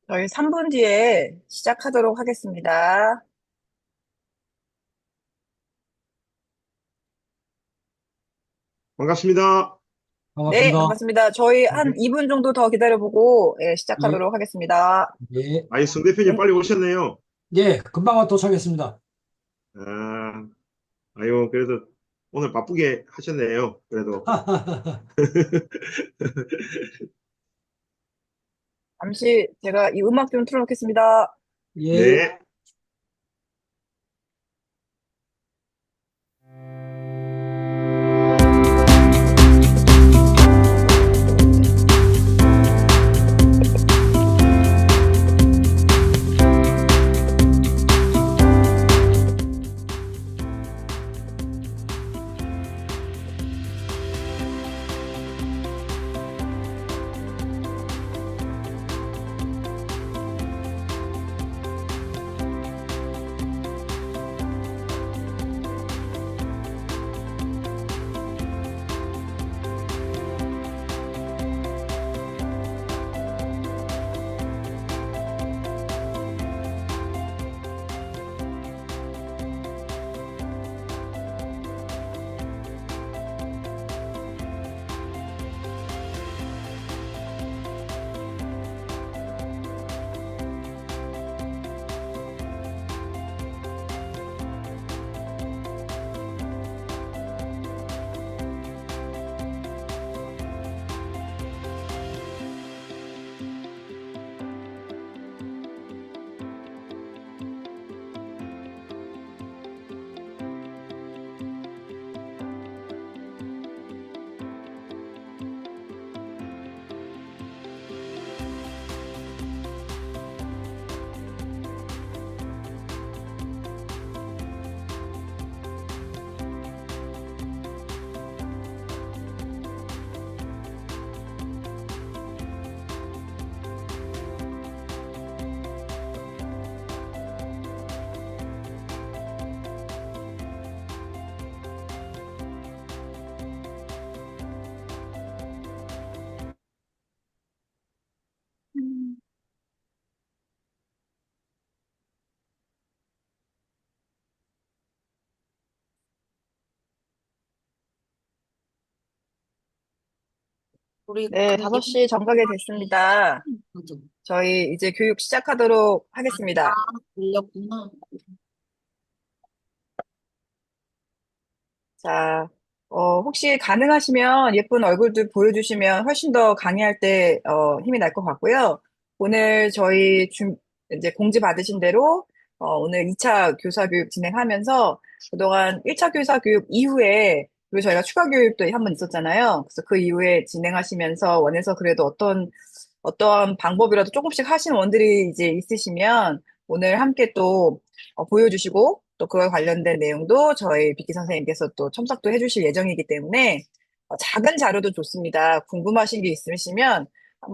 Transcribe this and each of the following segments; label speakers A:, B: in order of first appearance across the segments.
A: 저희 3분 뒤에 시작하도록 하겠습니다.
B: 반갑습니다.
A: 네,
C: 반갑습니다.
A: 반갑습니다. 저희 한
B: 네.
A: 2분 정도 더 기다려보고
C: 예,
A: 시작하도록 하겠습니다.
C: 예,
B: 아이, 송 대표님
A: 음,
B: 빨리 오셨네요.
C: 예, 금방 도착했습니다.
B: 아, 아유, 그래도 오늘 바쁘게 하셨네요. 그래도.
A: 잠시 제가 이 음악 좀 틀어놓겠습니다.
C: 예.
B: 네.
D: 우리
A: 네,
D: 그럼
A: 5시 정각이 됐습니다. 저희 이제 교육 시작하도록 하겠습니다.
D: 들렸구나.
A: 자, 혹시 가능하시면 예쁜 얼굴들 보여주시면 훨씬 더 강의할 때, 힘이 날 것 같고요. 오늘 저희 이제 공지 받으신 대로, 오늘 2차 교사 교육 진행하면서 그동안 1차 교사 교육 이후에, 그리고 저희가 추가 교육도 한 번 있었잖아요. 그래서 그 이후에 진행하시면서 원해서 그래도 어떠한 방법이라도 조금씩 하시는 원들이 이제 있으시면 오늘 함께 또 보여주시고 또 그와 관련된 내용도 저희 비키 선생님께서 또 첨삭도 해주실 예정이기 때문에 작은 자료도 좋습니다. 궁금하신 게 있으시면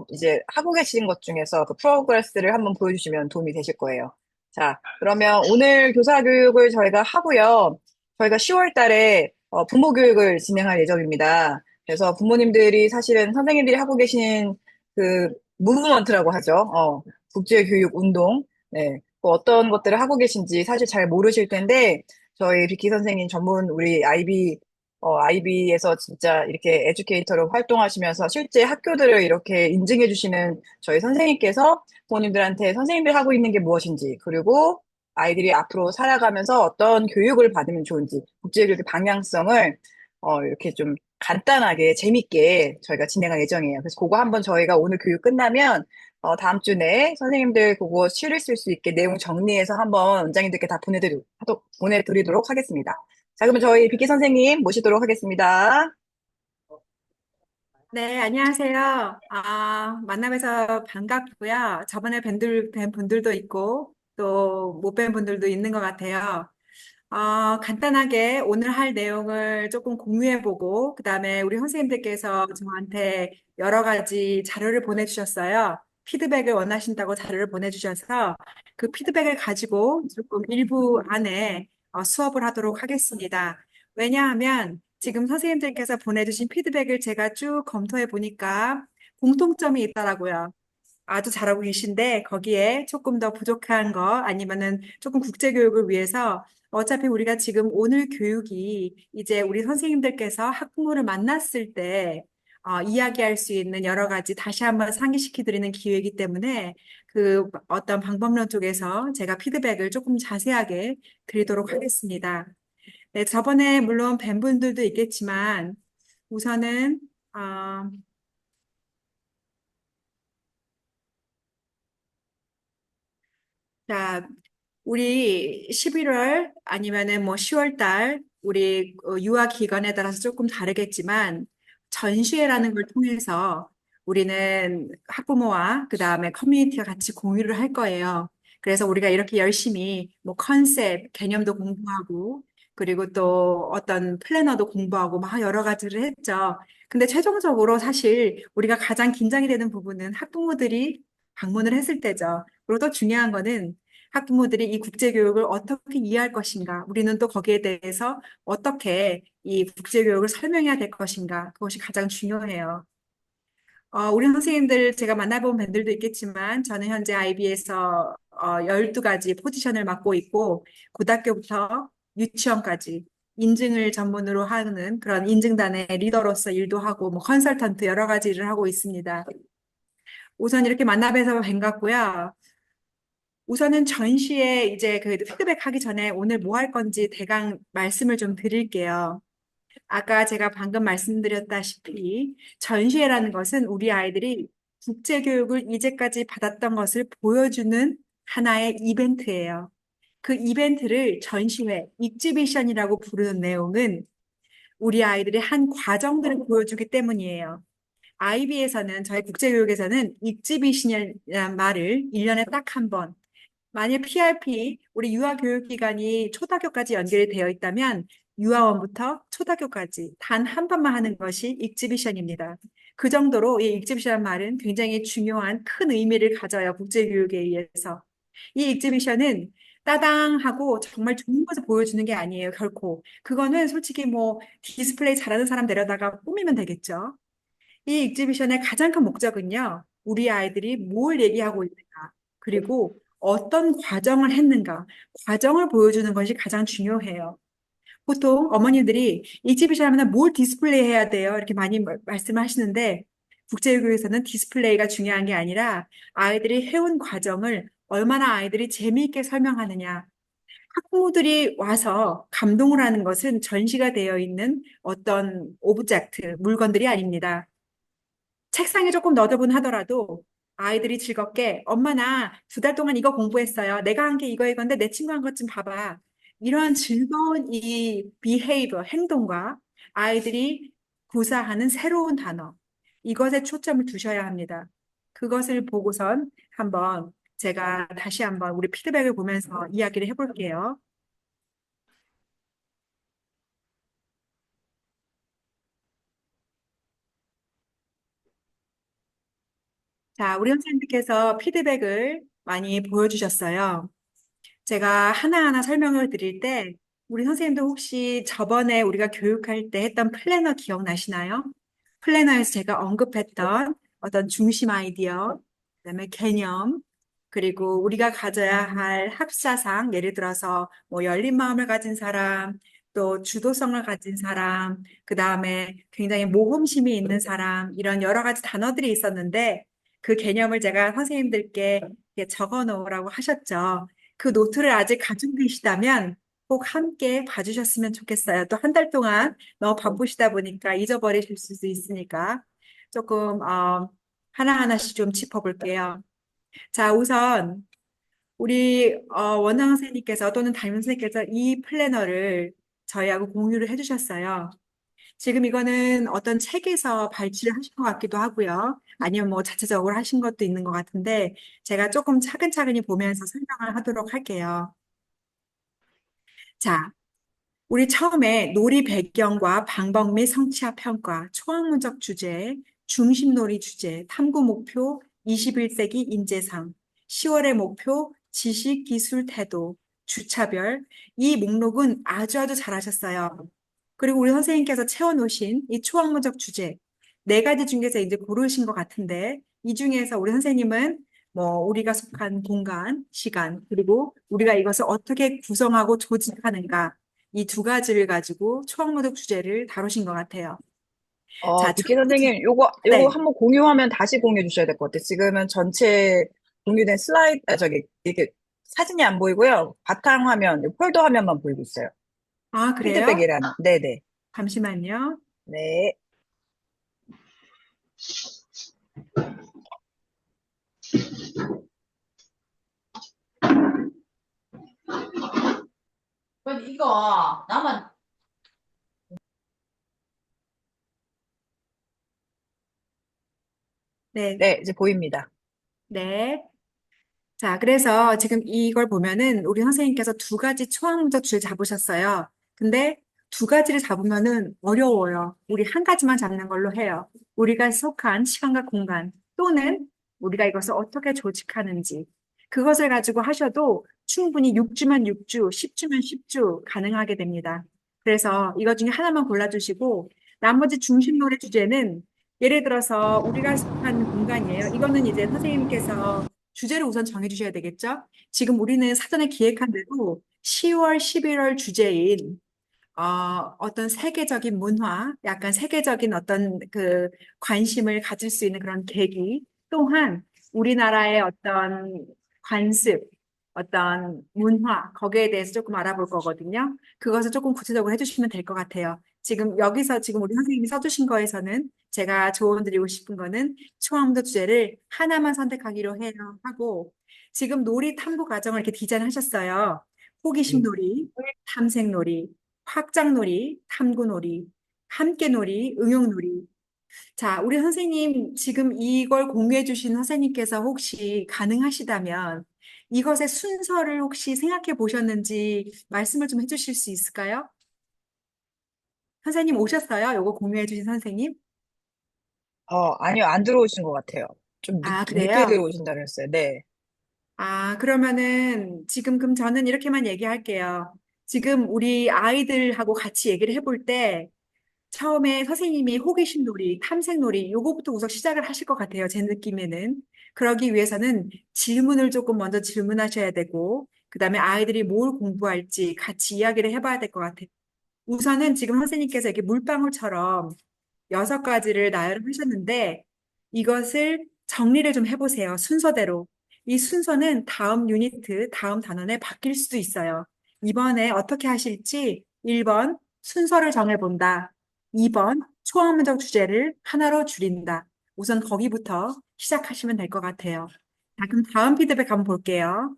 A: 이제 하고 계신 것 중에서 그 프로그레스를 한번 보여주시면 도움이 되실 거예요. 자, 그러면 오늘 교사 교육을 저희가 하고요. 저희가 10월 달에 부모 교육을 진행할 예정입니다. 그래서 부모님들이 사실은 선생님들이 하고 계신 그 무브먼트라고 하죠. 국제교육 운동. 네. 그 어떤 것들을 하고 계신지 사실 잘 모르실 텐데 저희 비키 선생님 전문 우리 IB에서 진짜 이렇게 에듀케이터로 활동하시면서 실제 학교들을 이렇게 인증해 주시는 저희 선생님께서 부모님들한테 선생님들이 하고 있는 게 무엇인지 그리고 아이들이 앞으로 살아가면서 어떤 교육을 받으면 좋은지 국제교육의 방향성을 이렇게 좀 간단하게 재밌게 저희가 진행할 예정이에요. 그래서 그거 한번 저희가 오늘 교육 끝나면 다음 주 내에 선생님들 그거 실을 수 있게 내용 정리해서 한번 원장님들께 다 보내드리도록 하겠습니다. 자, 그러면 저희 비키 선생님 모시도록 하겠습니다.
D: 네, 안녕하세요. 만나뵈서 반갑고요. 저번에 뵌 분들도 있고, 또 못 뵌 분들도 있는 것 같아요. 간단하게 오늘 할 내용을 조금 공유해보고, 그 다음에 우리 선생님들께서 저한테 여러 가지 자료를 보내주셨어요. 피드백을 원하신다고 자료를 보내주셔서 그 피드백을 가지고 조금 일부 안에 수업을 하도록 하겠습니다. 왜냐하면 지금 선생님들께서 보내주신 피드백을 제가 쭉 검토해 보니까 공통점이 있더라고요. 아주 잘하고 계신데 거기에 조금 더 부족한 거 아니면은 조금 국제교육을 위해서 어차피 우리가 지금 오늘 교육이 이제 우리 선생님들께서 학부모를 만났을 때 이야기할 수 있는 여러 가지 다시 한번 상기시켜 드리는 기회이기 때문에 그 어떤 방법론 쪽에서 제가 피드백을 조금 자세하게 드리도록 하겠습니다. 네, 저번에 물론 뵌 분들도 있겠지만 우선은 어, 자, 우리 11월 아니면은 뭐 10월 달 우리 유아 기간에 따라서 조금 다르겠지만 전시회라는 걸 통해서 우리는 학부모와 그다음에 커뮤니티와 같이 공유를 할 거예요. 그래서 우리가 이렇게 열심히 뭐 컨셉, 개념도 공부하고 그리고 또 어떤 플래너도 공부하고 막 여러 가지를 했죠. 근데 최종적으로 사실 우리가 가장 긴장이 되는 부분은 학부모들이 방문을 했을 때죠. 그리고 또 중요한 거는 학부모들이 이 국제교육을 어떻게 이해할 것인가, 우리는 또 거기에 대해서 어떻게 이 국제교육을 설명해야 될 것인가, 그것이 가장 중요해요. 우리 선생님들 제가 만나본 분들도 있겠지만 저는 현재 IB에서 12가지 포지션을 맡고 있고 고등학교부터 유치원까지 인증을 전문으로 하는 그런 인증단의 리더로서 일도 하고 뭐 컨설턴트 여러 가지 일을 하고 있습니다. 우선 이렇게 만나뵈서 반갑고요. 우선은 전시에 이제 그 피드백 하기 전에 오늘 뭐 할 건지 대강 말씀을 좀 드릴게요. 아까 제가 방금 말씀드렸다시피 전시회라는 것은 우리 아이들이 국제교육을 이제까지 받았던 것을 보여주는 하나의 이벤트예요. 그 이벤트를 전시회, 익지비션이라고 부르는 내용은 우리 아이들의 한 과정들을 보여주기 때문이에요. IB에서는 저희 국제교육에서는 익지비션이라는 말을 1년에 딱 한 번, 만약 PRP, 우리 유아교육기관이 초등학교까지 연결이 되어 있다면 유아원부터 초등학교까지 단 한 번만 하는 것이 익지비션입니다. 그 정도로 이 익지비션 말은 굉장히 중요한 큰 의미를 가져요. 국제교육에 의해서. 이 익지비션은 따당하고 정말 좋은 것을 보여주는 게 아니에요. 결코. 그거는 솔직히 뭐 디스플레이 잘하는 사람 데려다가 꾸미면 되겠죠. 이 익지비션의 가장 큰 목적은요, 우리 아이들이 뭘 얘기하고 있는가, 그리고 어떤 과정을 했는가, 과정을 보여주는 것이 가장 중요해요. 보통 어머님들이 익지비션 하면 뭘 디스플레이 해야 돼요? 이렇게 많이 말씀을 하시는데, 국제교육에서는 디스플레이가 중요한 게 아니라 아이들이 해온 과정을 얼마나 아이들이 재미있게 설명하느냐. 학부모들이 와서 감동을 하는 것은 전시가 되어 있는 어떤 오브젝트, 물건들이 아닙니다. 책상에 조금 너드분 하더라도 아이들이 즐겁게 엄마 나 2달 동안 이거 공부했어요. 내가 한 게 이건데 내 친구 한 것 좀 봐봐. 이러한 즐거운 이 behavior, 행동과 아이들이 구사하는 새로운 단어, 이것에 초점을 두셔야 합니다. 그것을 보고선 한번 제가 다시 한번 우리 피드백을 보면서 이야기를 해볼게요. 자, 우리 선생님께서 피드백을 많이 보여주셨어요. 제가 하나하나 설명을 드릴 때, 우리 선생님도 혹시 저번에 우리가 교육할 때 했던 플래너 기억나시나요? 플래너에서 제가 언급했던 어떤 중심 아이디어, 그다음에 개념, 그리고 우리가 가져야 할 합사상, 예를 들어서 뭐 열린 마음을 가진 사람, 또 주도성을 가진 사람, 그다음에 굉장히 모험심이 있는 사람, 이런 여러 가지 단어들이 있었는데 그 개념을 제가 선생님들께 이렇게 적어 놓으라고 하셨죠. 그 노트를 아직 가지고 계시다면 꼭 함께 봐주셨으면 좋겠어요. 또 한 달 동안 너무 바쁘시다 보니까 잊어버리실 수도 있으니까 조금 하나하나씩 좀 짚어볼게요. 자, 우선 우리 원장 선생님께서 또는 담임 선생님께서 이 플래너를 저희하고 공유를 해주셨어요. 지금 이거는 어떤 책에서 발췌를 하신 것 같기도 하고요. 아니면 뭐 자체적으로 하신 것도 있는 것 같은데 제가 조금 차근차근히 보면서 설명을 하도록 할게요. 자, 우리 처음에 놀이 배경과 방법 및 성취와 평가, 초학문적 주제, 중심놀이 주제, 탐구 목표, 21세기 인재상, 10월의 목표, 지식, 기술, 태도, 주차별, 이 목록은 아주 잘하셨어요. 그리고 우리 선생님께서 채워놓으신 이 초학문적 주제, 4가지 중에서 이제 고르신 것 같은데, 이 중에서 우리 선생님은 뭐 우리가 속한 공간, 시간, 그리고 우리가 이것을 어떻게 구성하고 조직하는가 이 두 가지를 가지고 초학문학 주제를 다루신 것 같아요. 자, 첫
A: 빅키
D: 번째,
A: 선생님, 요거
D: 네.
A: 한번 공유하면 다시 공유해 주셔야 될 것 같아요. 지금은 전체 공유된 슬라이드, 이게 사진이 안 보이고요. 바탕화면, 이 폴더 화면만 보이고 있어요.
D: 아, 그래요?
A: 피드백이라는. 네네.
D: 잠시만요.
A: 네.
E: 근데 이거 나만
D: 네,
A: 네, 이제 보입니다.
D: 네. 자, 그래서 지금 이걸 보면은 우리 선생님께서 두 가지 초학문적 주제 잡으셨어요. 근데 두 가지를 잡으면은 어려워요. 우리 한 가지만 잡는 걸로 해요. 우리가 속한 시간과 공간 또는 우리가 이것을 어떻게 조직하는지 그것을 가지고 하셔도 충분히 6주면 6주, 10주면 10주 가능하게 됩니다. 그래서 이것 중에 하나만 골라주시고 나머지 중심론의 주제는 예를 들어서 우리가 속한 공간이에요. 이거는 이제 선생님께서 주제를 우선 정해주셔야 되겠죠? 지금 우리는 사전에 기획한 대로 10월, 11월 주제인 어떤 세계적인 문화, 약간 세계적인 어떤 그 관심을 가질 수 있는 그런 계기, 또한 우리나라의 어떤 관습, 어떤 문화, 거기에 대해서 조금 알아볼 거거든요. 그것을 조금 구체적으로 해주시면 될 것 같아요. 지금 여기서 지금 우리 선생님이 써주신 거에서는 제가 조언 드리고 싶은 거는 초험도 주제를 하나만 선택하기로 해요 하고 지금 놀이 탐구 과정을 이렇게 디자인하셨어요. 호기심 놀이, 탐색 놀이, 확장놀이, 탐구놀이, 함께놀이, 응용놀이. 자, 우리 선생님 지금 이걸 공유해 주신 선생님께서 혹시 가능하시다면 이것의 순서를 혹시 생각해 보셨는지 말씀을 좀 해주실 수 있을까요? 선생님 오셨어요? 요거 공유해 주신 선생님?
A: 아니요, 안 들어오신 것 같아요. 좀
D: 아,
A: 늦게
D: 그래요?
A: 들어오신다고 했어요. 네.
D: 아, 그러면은 지금 그럼 저는 이렇게만 얘기할게요. 지금 우리 아이들하고 같이 얘기를 해볼 때 처음에 선생님이 호기심 놀이, 탐색 놀이, 요거부터 우선 시작을 하실 것 같아요. 제 느낌에는. 그러기 위해서는 질문을 조금 먼저 질문하셔야 되고, 그 다음에 아이들이 뭘 공부할지 같이 이야기를 해봐야 될 것 같아요. 우선은 지금 선생님께서 이렇게 물방울처럼 6가지를 나열하셨는데, 이것을 정리를 좀 해보세요. 순서대로. 이 순서는 다음 유니트, 다음 단원에 바뀔 수도 있어요. 이번에 어떻게 하실지 1번 순서를 정해본다. 2번 초학문적 주제를 하나로 줄인다. 우선 거기부터 시작하시면 될 것 같아요. 자, 그럼 다음 피드백 한번 볼게요.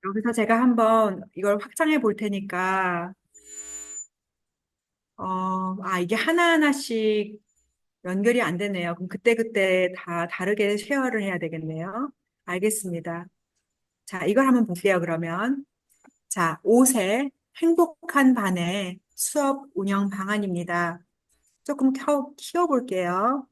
D: 여기서 제가 한번 이걸 확장해 볼 테니까, 이게 하나하나씩 연결이 안 되네요. 그럼 그때그때 다 다르게 쉐어를 해야 되겠네요. 알겠습니다. 자, 이걸 한번 볼게요, 그러면. 자, 5세 행복한 반의 수업 운영 방안입니다. 조금 키워볼게요.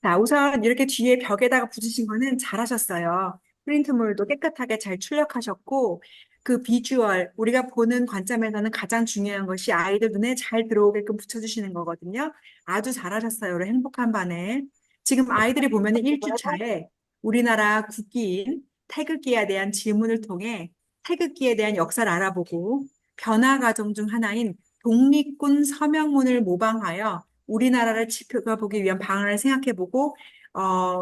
D: 자, 우선 이렇게 뒤에 벽에다가 붙이신 거는 잘하셨어요. 프린트물도 깨끗하게 잘 출력하셨고, 그 비주얼, 우리가 보는 관점에서는 가장 중요한 것이 아이들 눈에 잘 들어오게끔 붙여주시는 거거든요. 아주 잘하셨어요. 우리 행복한 반에. 지금 아이들이 보면은 1주차에 우리나라 국기인 태극기에 대한 질문을 통해 태극기에 대한 역사를 알아보고, 변화 과정 중 하나인 독립군 서명문을 모방하여 우리나라를 지켜보기 위한 방안을 생각해보고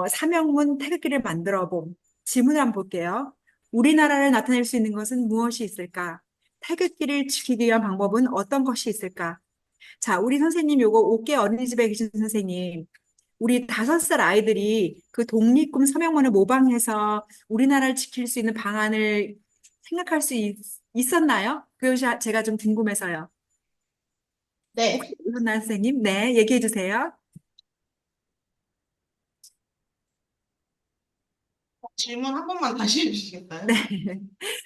D: 사명문 태극기를 만들어봄. 질문을 한번 볼게요. 우리나라를 나타낼 수 있는 것은 무엇이 있을까? 태극기를 지키기 위한 방법은 어떤 것이 있을까? 자, 우리 선생님 요거 옥계 어린이집에 계신 선생님, 우리 5살 아이들이 그 독립군 서명문을 모방해서 우리나라를 지킬 수 있는 방안을 생각할 수 있었나요? 그것이 제가 좀 궁금해서요. 혹시
E: 네.
D: 이선나 선생님? 네, 얘기해 주세요.
E: 질문 한 번만 다시
D: 네.
E: 해주시겠어요?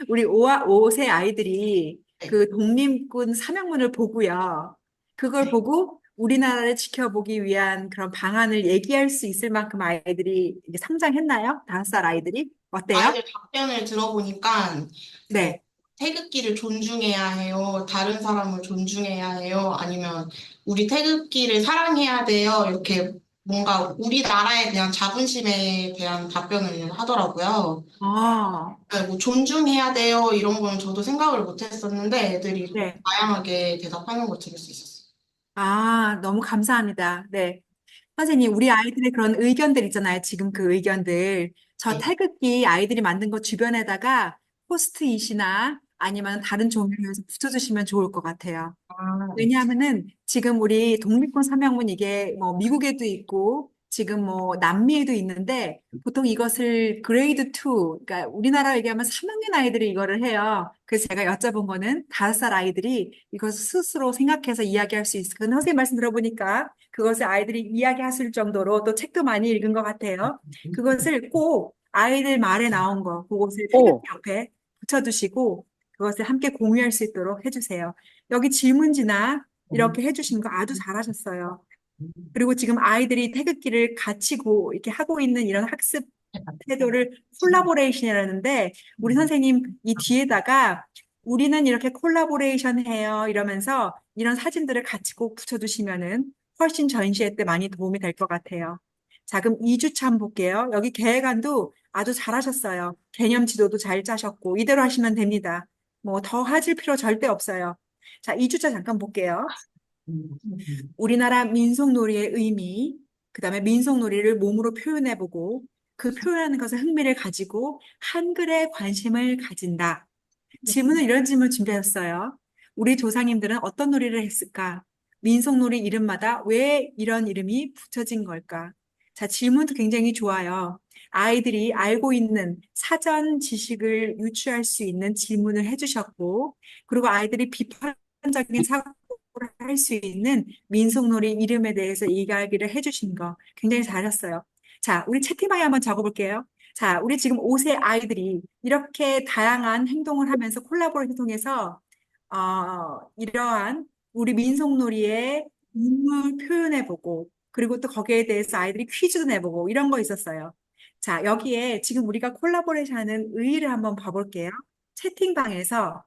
D: 우리 5세 아이들이
E: 네.
D: 그 독립군 사명문을 보고요. 그걸
E: 네.
D: 보고 우리나라를 지켜보기 위한 그런 방안을 얘기할 수 있을 만큼 아이들이 이제 성장했나요? 5살 아이들이? 어때요?
E: 아이들 답변을 들어보니까 뭐
D: 네.
E: 태극기를 존중해야 해요. 다른 사람을 존중해야 해요. 아니면 우리 태극기를 사랑해야 돼요. 이렇게 뭔가 우리나라에 대한 자부심에 대한 답변을 하더라고요.
D: 아,
E: 네, 뭐 존중해야 돼요. 이런 건 저도 생각을 못 했었는데 애들이
D: 네.
E: 다양하게 대답하는 거 들을 수 있었어요.
D: 아, 너무 감사합니다. 네. 선생님, 우리 아이들의 그런 의견들 있잖아요. 지금 그 의견들. 저
E: 네.
D: 태극기 아이들이 만든 거 주변에다가 포스트잇이나 아니면 다른 종이로 해서 붙여주시면 좋을 것 같아요.
E: 아,
D: 왜냐하면은 지금 우리 독립군 사명문 이게 뭐 미국에도 있고 지금 뭐 남미에도 있는데 보통 이것을 그레이드 2, 그러니까 우리나라 얘기하면 3학년 아이들이 이거를 해요. 그래서 제가 여쭤본 거는 5살 아이들이 이것을 스스로 생각해서 이야기할 수 있을. 근데 선생님 말씀 들어보니까 그것을 아이들이 이야기하실 정도로 또 책도 많이 읽은 것 같아요. 그것을 꼭 아이들 말에 나온 거, 그것을 태극기
A: 오,
D: 옆에 붙여두시고 그것을 함께 공유할 수 있도록 해주세요. 여기 질문지나 이렇게 해주신 거 아주 잘하셨어요. 그리고 지금 아이들이 태극기를 같이 이렇게 하고 있는 이런 학습 태도를 콜라보레이션이라는데 우리 선생님 이 뒤에다가 우리는 이렇게 콜라보레이션 해요 이러면서 이런 사진들을 같이 꼭 붙여두시면은 훨씬 전시회 때 많이 도움이 될 것 같아요. 자, 그럼 2주차 한번 볼게요. 여기 계획안도 아주 잘하셨어요. 개념 지도도 잘 짜셨고 이대로 하시면 됩니다. 뭐 더 하실 필요 절대 없어요. 자, 2주차 잠깐 볼게요. 우리나라 민속놀이의 의미, 그다음에 민속놀이를 몸으로 표현해보고 그 표현하는 것에 흥미를 가지고 한글에 관심을 가진다. 질문은 이런 질문 준비했어요. 우리 조상님들은 어떤 놀이를 했을까? 민속놀이 이름마다 왜 이런 이름이 붙여진 걸까? 자, 질문도 굉장히 좋아요. 아이들이 알고 있는 사전 지식을 유추할 수 있는 질문을 해주셨고, 그리고 아이들이 비판적인 사고를 할 수 있는 민속놀이 이름에 대해서 이야기를 해주신 거 굉장히 잘했어요. 자, 우리 채팅방에 한번 적어볼게요. 자, 우리 지금 5세 아이들이 이렇게 다양한 행동을 하면서 콜라보를 통해서 이러한 우리 민속놀이의 인물 표현해보고 그리고 또 거기에 대해서 아이들이 퀴즈도 내보고 이런 거 있었어요. 자, 여기에 지금 우리가 콜라보레이션 하는 의의를 한번 봐볼게요. 채팅방에서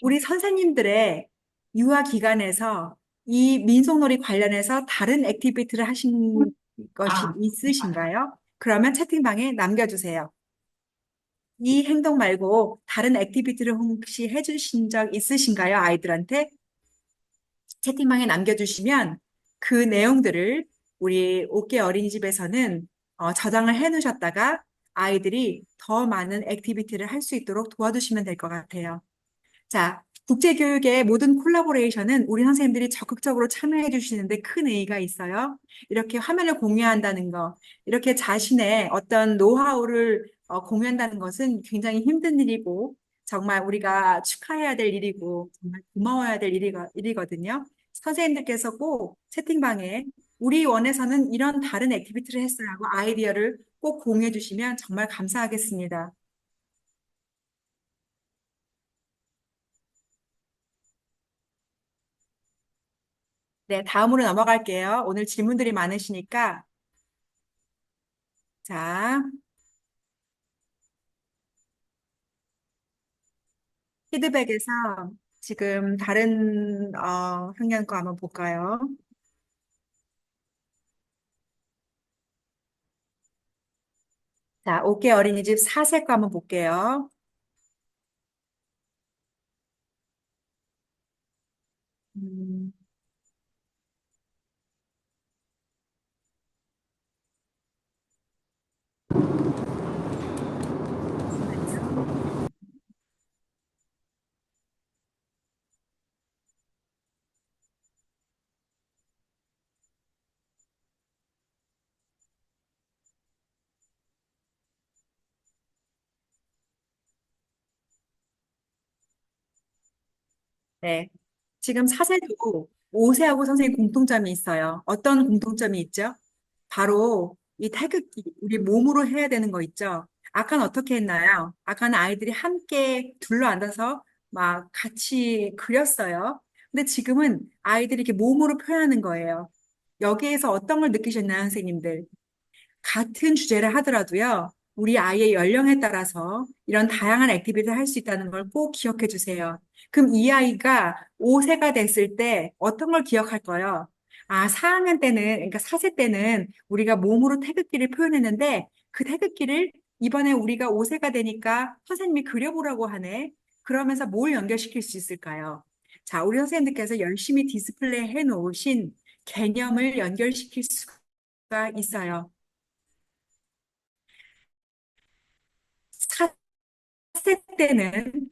D: 우리 선생님들의 유아 기간에서 이 민속놀이 관련해서 다른 액티비티를 하신 것이
E: 아,
D: 있으신가요? 그러면 채팅방에 남겨주세요. 이 행동 말고 다른 액티비티를 혹시 해주신 적 있으신가요? 아이들한테 채팅방에 남겨주시면 그 내용들을 우리 옥계 어린이집에서는 저장을 해 놓으셨다가 아이들이 더 많은 액티비티를 할 수 있도록 도와주시면 될 것 같아요. 자, 국제교육의 모든 콜라보레이션은 우리 선생님들이 적극적으로 참여해 주시는데 큰 의의가 있어요. 이렇게 화면을 공유한다는 거, 이렇게 자신의 어떤 노하우를 공유한다는 것은 굉장히 힘든 일이고, 정말 우리가 축하해야 될 일이고, 정말 고마워야 될 일이거든요. 선생님들께서 꼭 채팅방에 우리 원에서는 이런 다른 액티비티를 했어요 하고 아이디어를 꼭 공유해 주시면 정말 감사하겠습니다. 네, 다음으로 넘어갈게요. 오늘 질문들이 많으시니까. 자, 피드백에서 지금 다른 학년 거 한번 볼까요? 자, 옥계 어린이집 4세 거 한번 볼게요. 음, 잠시만요. 네. 지금 4세도 5세하고 선생님 공통점이 있어요. 어떤 공통점이 있죠? 바로 이 태극기, 우리 몸으로 해야 되는 거 있죠? 아까는 어떻게 했나요? 아까는 아이들이 함께 둘러앉아서 막 같이 그렸어요. 근데 지금은 아이들이 이렇게 몸으로 표현하는 거예요. 여기에서 어떤 걸 느끼셨나요, 선생님들? 같은 주제를 하더라도요, 우리 아이의 연령에 따라서 이런 다양한 액티비티를 할 수 있다는 걸 꼭 기억해 주세요. 그럼 이 아이가 5세가 됐을 때 어떤 걸 기억할까요? 아, 4학년 때는, 그러니까 4세 때는 우리가 몸으로 태극기를 표현했는데 그 태극기를 이번에 우리가 5세가 되니까 선생님이 그려보라고 하네. 그러면서 뭘 연결시킬 수 있을까요? 자, 우리 선생님들께서 열심히 디스플레이 해 놓으신 개념을 연결시킬 수가 있어요. 4세 때는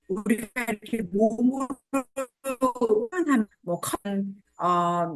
D: 우리가 이렇게 몸으로 표현한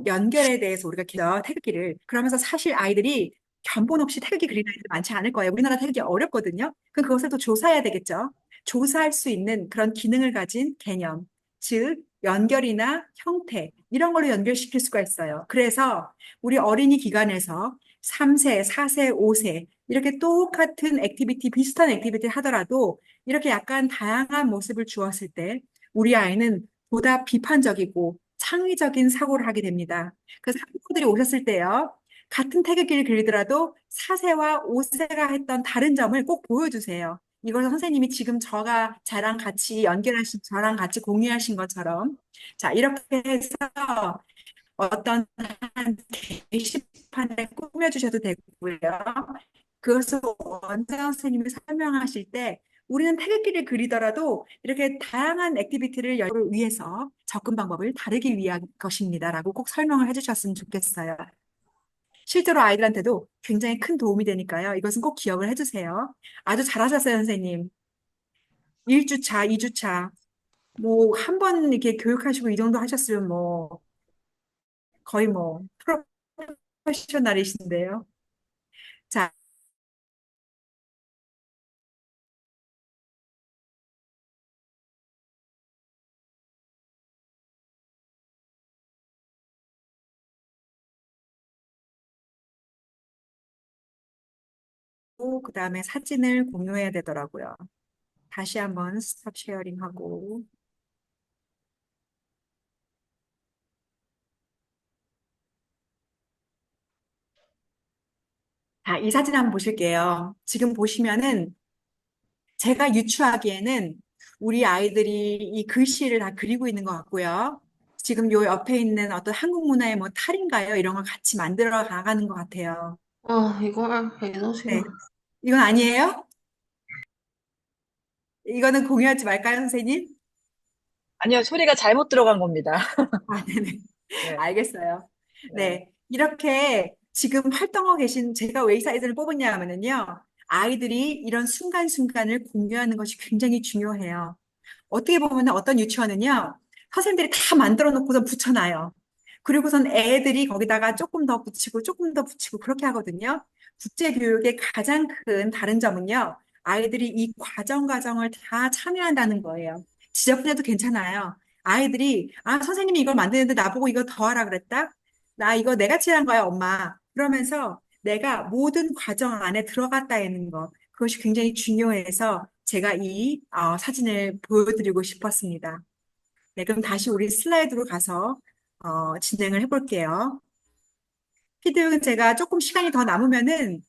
D: 연결에 대해서 우리가 계속 태극기를 그러면서 사실 아이들이 견본 없이 태극기 그리는 아이들 많지 않을 거예요. 우리나라 태극기 어렵거든요. 그럼 그것을 또 조사해야 되겠죠. 조사할 수 있는 그런 기능을 가진 개념, 즉 연결이나 형태 이런 걸로 연결시킬 수가 있어요. 그래서 우리 어린이 기관에서 3세, 4세, 5세 이렇게 똑같은 액티비티, 비슷한 액티비티 하더라도 이렇게 약간 다양한 모습을 주었을 때 우리 아이는 보다 비판적이고 창의적인 사고를 하게 됩니다. 그래서 학부모들이 오셨을 때요. 같은 태극기를 그리더라도 4세와 5세가 했던 다른 점을 꼭 보여주세요. 이걸 선생님이 지금 저랑 같이 연결하신, 저랑 같이 공유하신 것처럼. 자, 이렇게 해서 어떤 한 게시판에 꾸며주셔도 되고요. 그것을 원장 선생님이 설명하실 때 우리는 태극기를 그리더라도 이렇게 다양한 액티비티를 위해서 접근 방법을 다르게 위한 것입니다라고 꼭 설명을 해주셨으면 좋겠어요. 실제로 아이들한테도 굉장히 큰 도움이 되니까요. 이것은 꼭 기억을 해주세요. 아주 잘하셨어요, 선생님. 1주차, 2주차, 뭐, 한 번 이렇게 교육하시고 이 정도 하셨으면 뭐, 거의 뭐, 프로페셔널이신데요. 자, 그 다음에 사진을 공유해야 되더라고요. 다시 한번 스톱 쉐어링하고. 자, 이 사진 한번 보실게요. 지금 보시면은 제가 유추하기에는 우리 아이들이 이 글씨를 다 그리고 있는 것 같고요. 지금 요 옆에 있는 어떤 한국 문화의 뭐 탈인가요? 이런 걸 같이 만들어 나가는 것 같아요.
E: 아, 이걸 해놓으세요.
D: 네. 이건 아니에요? 이거는 공유하지 말까요, 선생님?
A: 아니요, 소리가 잘못 들어간 겁니다.
D: 아, 네네.
A: 네,
D: 알겠어요.
A: 네.
D: 네. 이렇게 지금 활동하고 계신, 제가 왜 이 사이즈를 뽑았냐 하면요. 아이들이 이런 순간순간을 공유하는 것이 굉장히 중요해요. 어떻게 보면 어떤 유치원은요, 선생님들이 다 만들어 놓고서 붙여놔요. 그리고선 애들이 거기다가 조금 더 붙이고 조금 더 붙이고 그렇게 하거든요. 국제교육의 가장 큰 다른 점은요, 아이들이 이 과정을 다 참여한다는 거예요. 지저분해도 괜찮아요. 아이들이, 아, 선생님이 이걸 만드는데 나보고 이거 더 하라 그랬다? 나 이거 내가 칠한 거야, 엄마. 그러면서 내가 모든 과정 안에 들어갔다 있는 거. 그것이 굉장히 중요해서 제가 이 사진을 보여드리고 싶었습니다. 네, 그럼 다시 우리 슬라이드로 가서 진행을 해볼게요. 피드백은 제가 조금 시간이 더 남으면은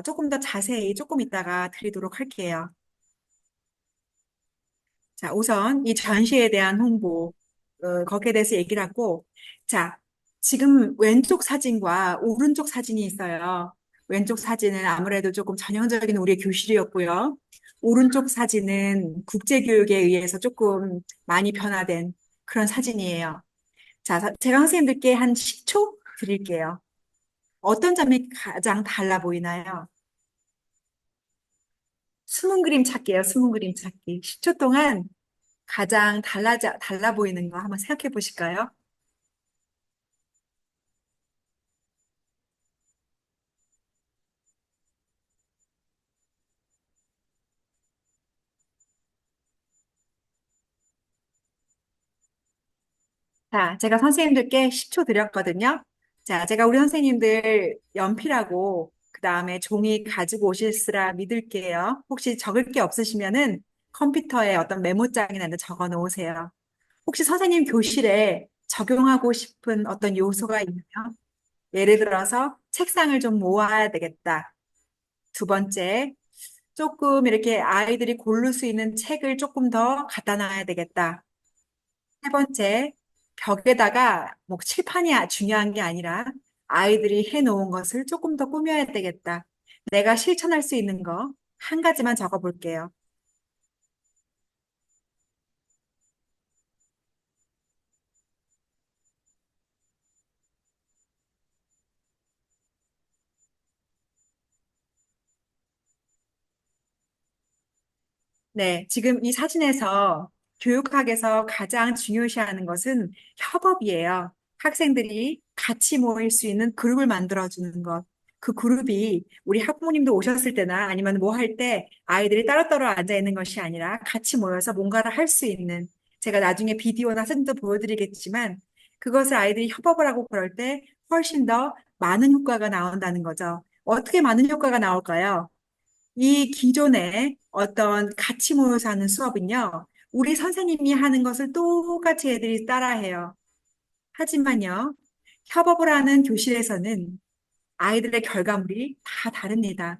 D: 조금 더 자세히 조금 이따가 드리도록 할게요. 자, 우선 이 전시에 대한 홍보, 거기에 대해서 얘기를 하고, 자, 지금 왼쪽 사진과 오른쪽 사진이 있어요. 왼쪽 사진은 아무래도 조금 전형적인 우리의 교실이었고요. 오른쪽 사진은 국제교육에 의해서 조금 많이 변화된 그런 사진이에요. 자, 제가 선생님들께 한 10초 드릴게요. 어떤 점이 가장 달라 보이나요? 숨은 그림 찾기예요, 숨은 그림 찾기. 10초 동안 가장 달라 보이는 거 한번 생각해 보실까요? 자, 제가 선생님들께 10초 드렸거든요. 자, 제가 우리 선생님들 연필하고 그 다음에 종이 가지고 오실수라 믿을게요. 혹시 적을 게 없으시면은 컴퓨터에 어떤 메모장이나 데 적어 놓으세요. 혹시 선생님 교실에 적용하고 싶은 어떤 요소가 있나요? 예를 들어서 책상을 좀 모아야 되겠다. 두 번째, 조금 이렇게 아이들이 고를 수 있는 책을 조금 더 갖다 놔야 되겠다. 세 번째, 벽에다가 뭐 칠판이 중요한 게 아니라 아이들이 해놓은 것을 조금 더 꾸며야 되겠다. 내가 실천할 수 있는 거 한 가지만 적어 볼게요. 네, 지금 이 사진에서 교육학에서 가장 중요시하는 것은 협업이에요. 학생들이 같이 모일 수 있는 그룹을 만들어주는 것. 그 그룹이 우리 학부모님도 오셨을 때나 아니면 뭐 할 때 아이들이 따로따로 앉아 있는 것이 아니라 같이 모여서 뭔가를 할 수 있는, 제가 나중에 비디오나 사진도 보여드리겠지만 그것을 아이들이 협업을 하고 그럴 때 훨씬 더 많은 효과가 나온다는 거죠. 어떻게 많은 효과가 나올까요? 이 기존의 어떤 같이 모여서 하는 수업은요, 우리 선생님이 하는 것을 똑같이 애들이 따라해요. 하지만요, 협업을 하는 교실에서는 아이들의 결과물이 다 다릅니다.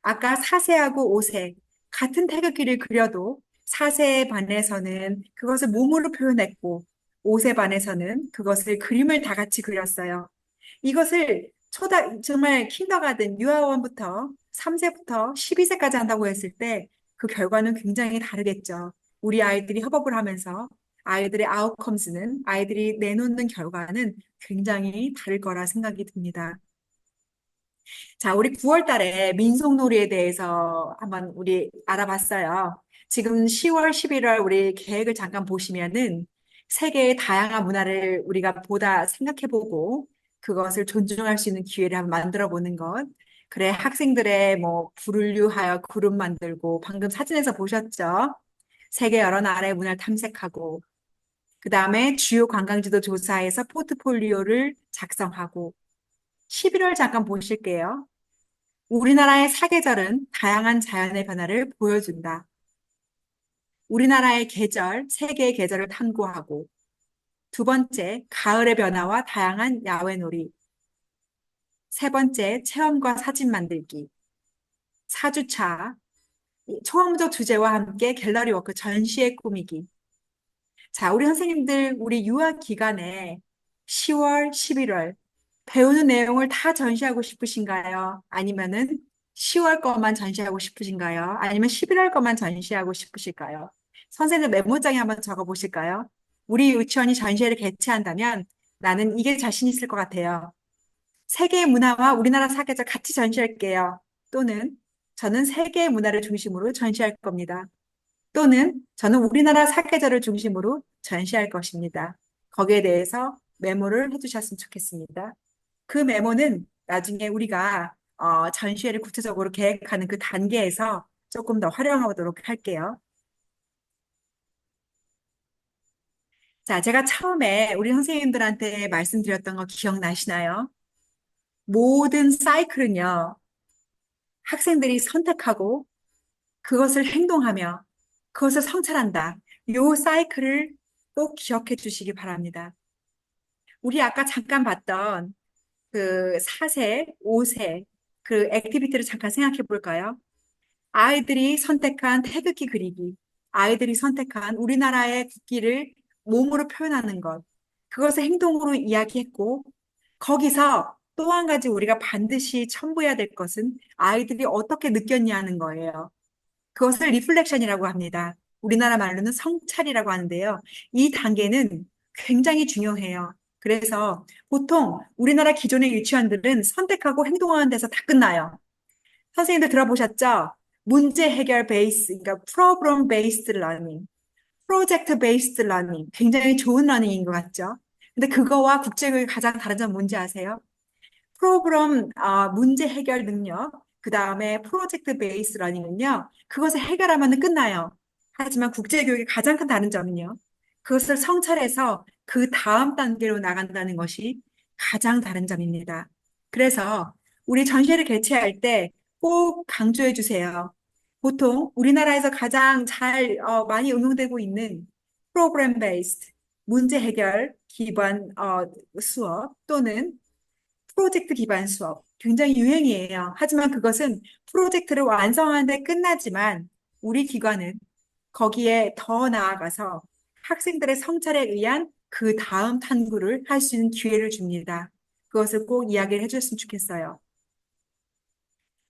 D: 아까 4세하고 5세, 같은 태극기를 그려도 4세 반에서는 그것을 몸으로 표현했고, 5세 반에서는 그것을 그림을 다 같이 그렸어요. 이것을 정말 킨더가든 유아원부터 3세부터 12세까지 한다고 했을 때 그 결과는 굉장히 다르겠죠. 우리 아이들이 협업을 하면서 아이들의 아웃컴스는, 아이들이 내놓는 결과는 굉장히 다를 거라 생각이 듭니다. 자, 우리 9월 달에 민속놀이에 대해서 한번 우리 알아봤어요. 지금 10월, 11월 우리 계획을 잠깐 보시면은 세계의 다양한 문화를 우리가 보다 생각해보고 그것을 존중할 수 있는 기회를 한번 만들어 보는 것. 그래, 학생들의 뭐 부를류하여 그룹 만들고 방금 사진에서 보셨죠? 세계 여러 나라의 문화를 탐색하고 그 다음에 주요 관광지도 조사해서 포트폴리오를 작성하고 11월 잠깐 보실게요. 우리나라의 사계절은 다양한 자연의 변화를 보여준다. 우리나라의 계절, 세계의 계절을 탐구하고 두 번째, 가을의 변화와 다양한 야외놀이. 세 번째, 체험과 사진 만들기. 4주차, 초험적 주제와 함께 갤러리 워크 전시회 꾸미기. 자, 우리 선생님들, 우리 유학 기간에 10월, 11월 배우는 내용을 다 전시하고 싶으신가요? 아니면은 10월 것만 전시하고 싶으신가요? 아니면 11월 것만 전시하고 싶으실까요? 선생님 메모장에 한번 적어 보실까요? 우리 유치원이 전시회를 개최한다면 나는 이게 자신 있을 것 같아요. 세계의 문화와 우리나라 사계절 같이 전시할게요. 또는 저는 세계의 문화를 중심으로 전시할 겁니다. 또는 저는 우리나라 사계절을 중심으로 전시할 것입니다. 거기에 대해서 메모를 해주셨으면 좋겠습니다. 그 메모는 나중에 우리가 전시회를 구체적으로 계획하는 그 단계에서 조금 더 활용하도록 할게요. 자, 제가 처음에 우리 선생님들한테 말씀드렸던 거 기억나시나요? 모든 사이클은요, 학생들이 선택하고 그것을 행동하며 그것을 성찰한다. 요 사이클을 꼭 기억해 주시기 바랍니다. 우리 아까 잠깐 봤던 그 4세, 5세 그 액티비티를 잠깐 생각해 볼까요? 아이들이 선택한 태극기 그리기, 아이들이 선택한 우리나라의 국기를 몸으로 표현하는 것, 그것을 행동으로 이야기했고, 거기서 또 한 가지 우리가 반드시 첨부해야 될 것은 아이들이 어떻게 느꼈냐는 거예요. 그것을 리플렉션이라고 합니다. 우리나라 말로는 성찰이라고 하는데요. 이 단계는 굉장히 중요해요. 그래서 보통 우리나라 기존의 유치원들은 선택하고 행동하는 데서 다 끝나요. 선생님들 들어보셨죠? 문제 해결 베이스, 그러니까 프로그램 베이스드 러닝, 프로젝트 베이스드 러닝, 굉장히 좋은 러닝인 것 같죠? 근데 그거와 국제교육의 가장 다른 점은 뭔지 아세요? 프로그램 문제 해결 능력, 그 다음에 프로젝트 베이스 러닝은요, 그것을 해결하면 끝나요. 하지만 국제교육의 가장 큰 다른 점은요, 그것을 성찰해서 그 다음 단계로 나간다는 것이 가장 다른 점입니다. 그래서 우리 전시회를 개최할 때 꼭 강조해 주세요. 보통 우리나라에서 가장 잘 많이 응용되고 있는 프로그램 베이스드, 문제 해결 기반 수업 또는 프로젝트 기반 수업 굉장히 유행이에요. 하지만 그것은 프로젝트를 완성하는데 끝나지만 우리 기관은 거기에 더 나아가서 학생들의 성찰에 의한 그 다음 탐구를 할 수 있는 기회를 줍니다. 그것을 꼭 이야기를 해줬으면 좋겠어요.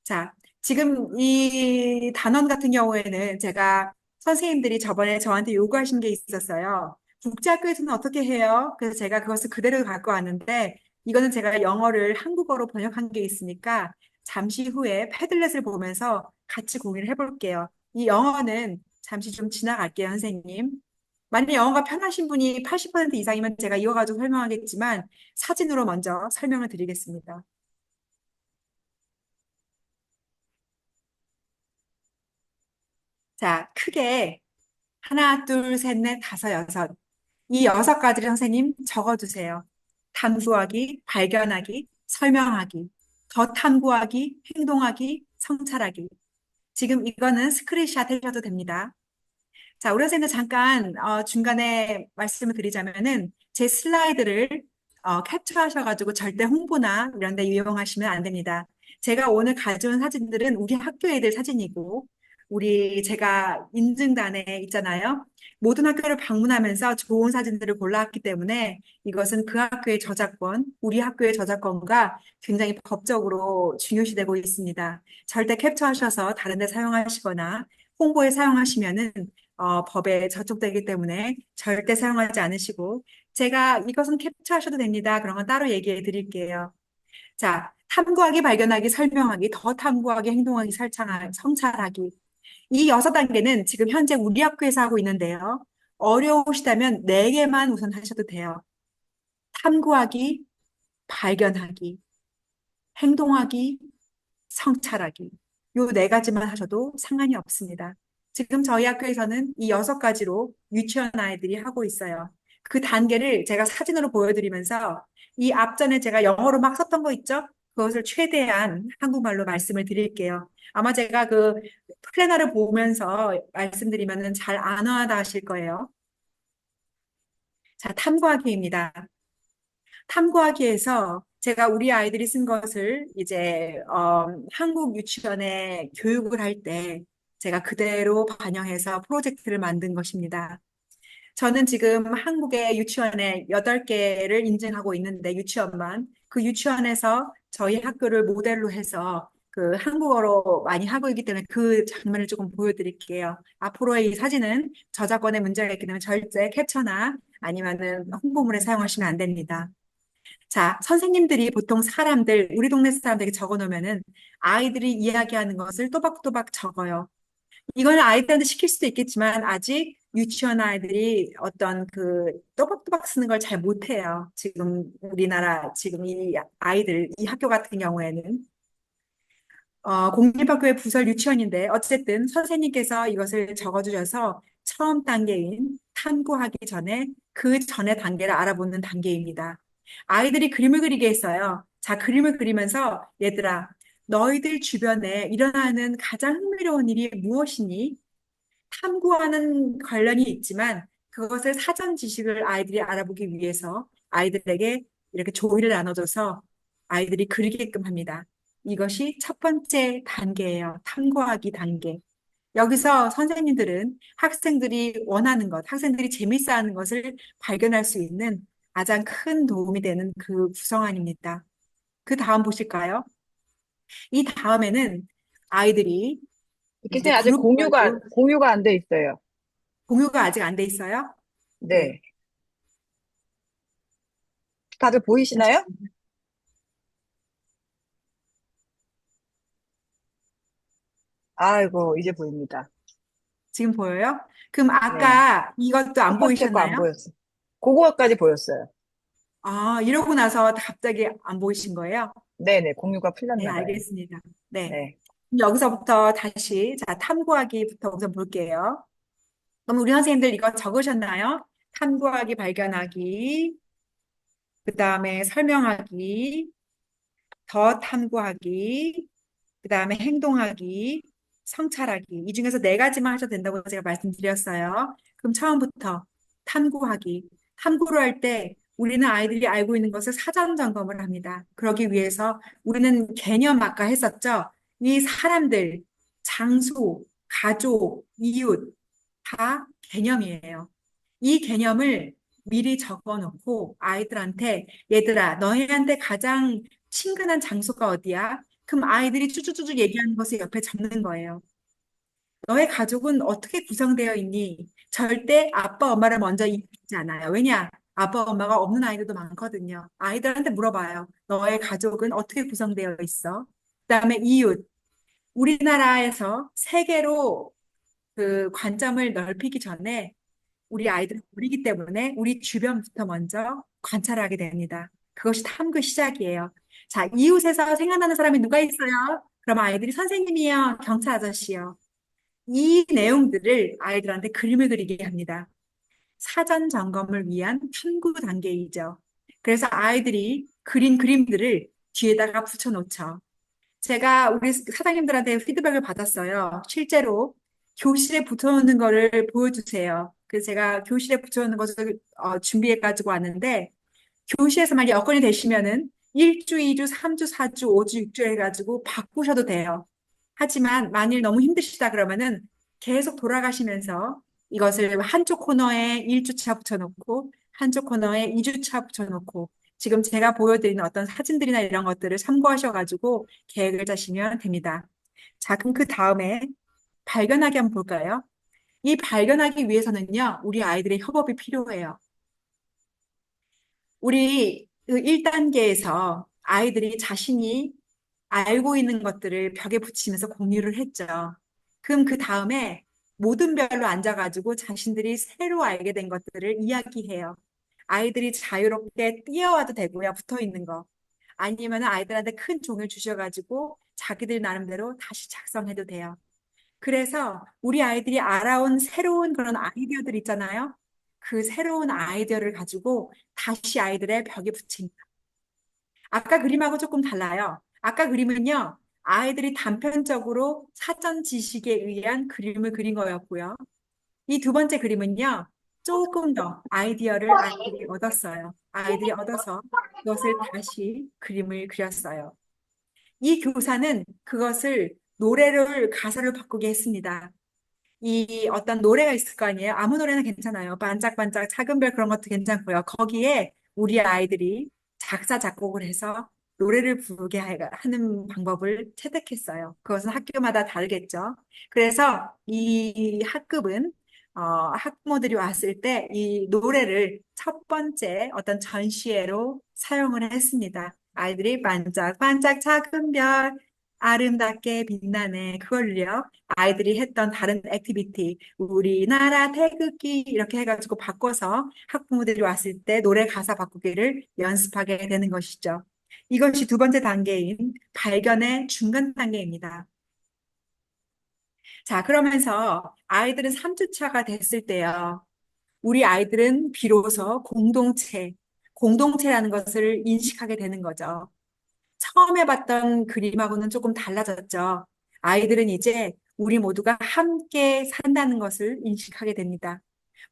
D: 자, 지금 이 단원 같은 경우에는 제가 선생님들이 저번에 저한테 요구하신 게 있었어요. 국제학교에서는 어떻게 해요? 그래서 제가 그것을 그대로 갖고 왔는데 이거는 제가 영어를 한국어로 번역한 게 있으니까 잠시 후에 패들렛을 보면서 같이 공유를 해볼게요. 이 영어는 잠시 좀 지나갈게요, 선생님. 만약 영어가 편하신 분이 80% 이상이면 제가 이거 가지고 설명하겠지만 사진으로 먼저 설명을 드리겠습니다. 자, 크게 하나, 둘, 셋, 넷, 다섯, 여섯. 이 여섯 가지를 선생님 적어두세요. 탐구하기, 발견하기, 설명하기, 더 탐구하기, 행동하기, 성찰하기. 지금 이거는 스크린샷 해셔도 됩니다. 자, 우리 선생님들 잠깐 중간에 말씀을 드리자면은 제 슬라이드를 캡처하셔가지고 절대 홍보나 이런 데 이용하시면 안 됩니다. 제가 오늘 가져온 사진들은 우리 학교 애들 사진이고 우리 제가 인증단에 있잖아요. 모든 학교를 방문하면서 좋은 사진들을 골라왔기 때문에 이것은 그 학교의 저작권, 우리 학교의 저작권과 굉장히 법적으로 중요시되고 있습니다. 절대 캡처하셔서 다른 데 사용하시거나 홍보에 사용하시면은 법에 저촉되기 때문에 절대 사용하지 않으시고 제가 이것은 캡처하셔도 됩니다. 그런 건 따로 얘기해 드릴게요. 자, 탐구하기, 발견하기, 설명하기, 더 탐구하기, 행동하기, 성찰하기. 이 여섯 단계는 지금 현재 우리 학교에서 하고 있는데요. 어려우시다면 네 개만 우선 하셔도 돼요. 탐구하기, 발견하기, 행동하기, 성찰하기. 요 네 가지만 하셔도 상관이 없습니다. 지금 저희 학교에서는 이 여섯 가지로 유치원 아이들이 하고 있어요. 그 단계를 제가 사진으로 보여드리면서 이 앞전에 제가 영어로 막 썼던 거 있죠? 그것을 최대한 한국말로 말씀을 드릴게요. 아마 제가 그 플래너를 보면서 말씀드리면은 잘 안 와닿 하실 거예요. 자, 탐구하기입니다. 탐구하기에서 제가 우리 아이들이 쓴 것을 이제 한국 유치원에 교육을 할 때 제가 그대로 반영해서 프로젝트를 만든 것입니다. 저는 지금 한국의 유치원에 8개를 인증하고 있는데 유치원만 그 유치원에서 저희 학교를 모델로 해서 그 한국어로 많이 하고 있기 때문에 그 장면을 조금 보여드릴게요. 앞으로의 이 사진은 저작권의 문제가 있기 때문에 절대 캡처나 아니면은 홍보물에 사용하시면 안 됩니다. 자, 선생님들이 보통 사람들, 우리 동네 사람들에게 적어 놓으면은 아이들이 이야기하는 것을 또박또박 적어요. 이걸 아이들한테 시킬 수도 있겠지만 아직 유치원 아이들이 어떤 그 또박또박 쓰는 걸 잘 못해요. 지금 우리나라 지금 이 아이들, 이 학교 같은 경우에는 공립학교의 부설 유치원인데 어쨌든 선생님께서 이것을 적어주셔서 처음 단계인 탐구하기 전에 그 전의 단계를 알아보는 단계입니다. 아이들이 그림을 그리게 했어요. 자, 그림을 그리면서 얘들아, 너희들 주변에 일어나는 가장 흥미로운 일이 무엇이니? 탐구하는 관련이 있지만 그것을 사전 지식을 아이들이 알아보기 위해서 아이들에게 이렇게 조의를 나눠줘서 아이들이 그리게끔 합니다. 이것이 첫 번째 단계예요. 탐구하기 단계. 여기서 선생님들은 학생들이 원하는 것, 학생들이 재밌어 하는 것을 발견할 수 있는 가장 큰 도움이 되는 그 구성안입니다. 그 다음 보실까요? 이 다음에는 아이들이 이제
A: 교수님 아직
D: 그룹별로
A: 공유가 안 돼 있어요.
D: 공유가 아직 안 돼 있어요? 네.
A: 네. 다들 보이시나요? 아이고, 이제 보입니다.
D: 지금 보여요? 그럼
A: 네.
D: 아까 이것도 안
A: 첫 번째 거 안
D: 보이셨나요?
A: 보였어요. 그거까지 보였어요.
D: 아, 이러고 나서 갑자기 안 보이신 거예요?
A: 네네, 공유가
D: 네,
A: 풀렸나 봐요.
D: 알겠습니다. 네.
A: 네.
D: 그럼 여기서부터 다시, 자, 탐구하기부터 우선 볼게요. 그럼 우리 선생님들 이거 적으셨나요? 탐구하기, 발견하기, 그 다음에 설명하기, 더 탐구하기, 그 다음에 행동하기, 성찰하기. 이 중에서 네 가지만 하셔도 된다고 제가 말씀드렸어요. 그럼 처음부터 탐구하기. 탐구를 할 때 우리는 아이들이 알고 있는 것을 사전 점검을 합니다. 그러기 위해서 우리는 개념 아까 했었죠. 이 사람들, 장소, 가족, 이웃 다 개념이에요. 이 개념을 미리 적어 놓고 아이들한테 얘들아, 너희한테 가장 친근한 장소가 어디야? 그럼 아이들이 쭈쭈쭈쭈 얘기하는 것을 옆에 적는 거예요. 너의 가족은 어떻게 구성되어 있니? 절대 아빠, 엄마를 먼저 얘기하지 않아요. 왜냐? 아빠, 엄마가 없는 아이들도 많거든요. 아이들한테 물어봐요. 너의 가족은 어떻게 구성되어 있어? 그다음에 이웃. 우리나라에서 세계로 그 관점을 넓히기 전에 우리 아이들은 어리기 때문에 우리 주변부터 먼저 관찰하게 됩니다. 그것이 탐구 시작이에요. 자, 이웃에서 생각나는 사람이 누가 있어요? 그럼 아이들이 선생님이요, 경찰 아저씨요. 이 내용들을 아이들한테 그림을 그리게 합니다. 사전 점검을 위한 탐구 단계이죠. 그래서 아이들이 그린 그림들을 뒤에다가 붙여놓죠. 제가 우리 사장님들한테 피드백을 받았어요. 실제로 교실에 붙여놓는 거를 보여주세요. 그래서 제가 교실에 붙여놓는 것을 준비해가지고 왔는데, 교실에서 만약 여건이 되시면은 1주, 2주, 3주, 4주, 5주, 6주 해가지고 바꾸셔도 돼요. 하지만 만일 너무 힘드시다 그러면은 계속 돌아가시면서 이것을 한쪽 코너에 1주차 붙여놓고 한쪽 코너에 2주차 붙여놓고 지금 제가 보여드리는 어떤 사진들이나 이런 것들을 참고하셔가지고 계획을 짜시면 됩니다. 자, 그럼 그 다음에 발견하기 한번 볼까요? 이 발견하기 위해서는요, 우리 아이들의 협업이 필요해요. 우리 그 1단계에서 아이들이 자신이 알고 있는 것들을 벽에 붙이면서 공유를 했죠. 그럼 그 다음에 모든 별로 앉아가지고 자신들이 새로 알게 된 것들을 이야기해요. 아이들이 자유롭게 뛰어와도 되고요, 붙어 있는 거. 아니면 아이들한테 큰 종을 주셔가지고 자기들 나름대로 다시 작성해도 돼요. 그래서 우리 아이들이 알아온 새로운 그런 아이디어들 있잖아요. 그 새로운 아이디어를 가지고 다시 아이들의 벽에 붙입니다. 아까 그림하고 조금 달라요. 아까 그림은요, 아이들이 단편적으로 사전 지식에 의한 그림을 그린 거였고요. 이 두 번째 그림은요, 조금 더 아이디어를 아이들이 얻었어요. 아이들이 얻어서 그것을 다시 그림을 그렸어요. 이 교사는 그것을 노래를 가사를 바꾸게 했습니다. 이 어떤 노래가 있을 거 아니에요? 아무 노래나 괜찮아요. 반짝반짝 작은 별 그런 것도 괜찮고요. 거기에 우리 아이들이 작사, 작곡을 해서 노래를 부르게 하는 방법을 채택했어요. 그것은 학교마다 다르겠죠. 그래서 이 학급은 학부모들이 왔을 때 이 노래를 첫 번째 어떤 전시회로 사용을 했습니다. 아이들이 반짝반짝 작은 별 아름답게 빛나네 그걸요. 아이들이 했던 다른 액티비티, 우리나라 태극기 이렇게 해가지고 바꿔서 학부모들이 왔을 때 노래 가사 바꾸기를 연습하게 되는 것이죠. 이것이 두 번째 단계인 발견의 중간 단계입니다. 자, 그러면서 아이들은 3주차가 됐을 때요. 우리 아이들은 비로소 공동체라는 것을 인식하게 되는 거죠. 처음에 봤던 그림하고는 조금 달라졌죠. 아이들은 이제 우리 모두가 함께 산다는 것을 인식하게 됩니다.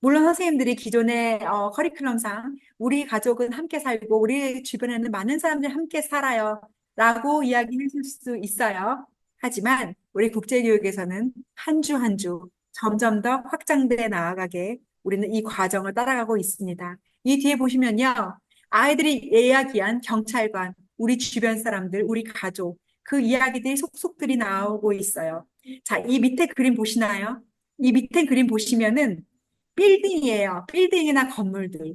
D: 물론 선생님들이 기존의 커리큘럼상 우리 가족은 함께 살고 우리 주변에는 많은 사람들이 함께 살아요. 라고 이야기하실 수 있어요. 하지만 우리 국제교육에서는 한 주 한 주 점점 더 확장돼 나아가게 우리는 이 과정을 따라가고 있습니다. 이 뒤에 보시면요. 아이들이 이야기한 경찰관, 우리 주변 사람들, 우리 가족, 그 이야기들이 속속들이 나오고 있어요. 자, 이 밑에 그림 보시나요? 이 밑에 그림 보시면은 빌딩이에요. 빌딩이나 건물들.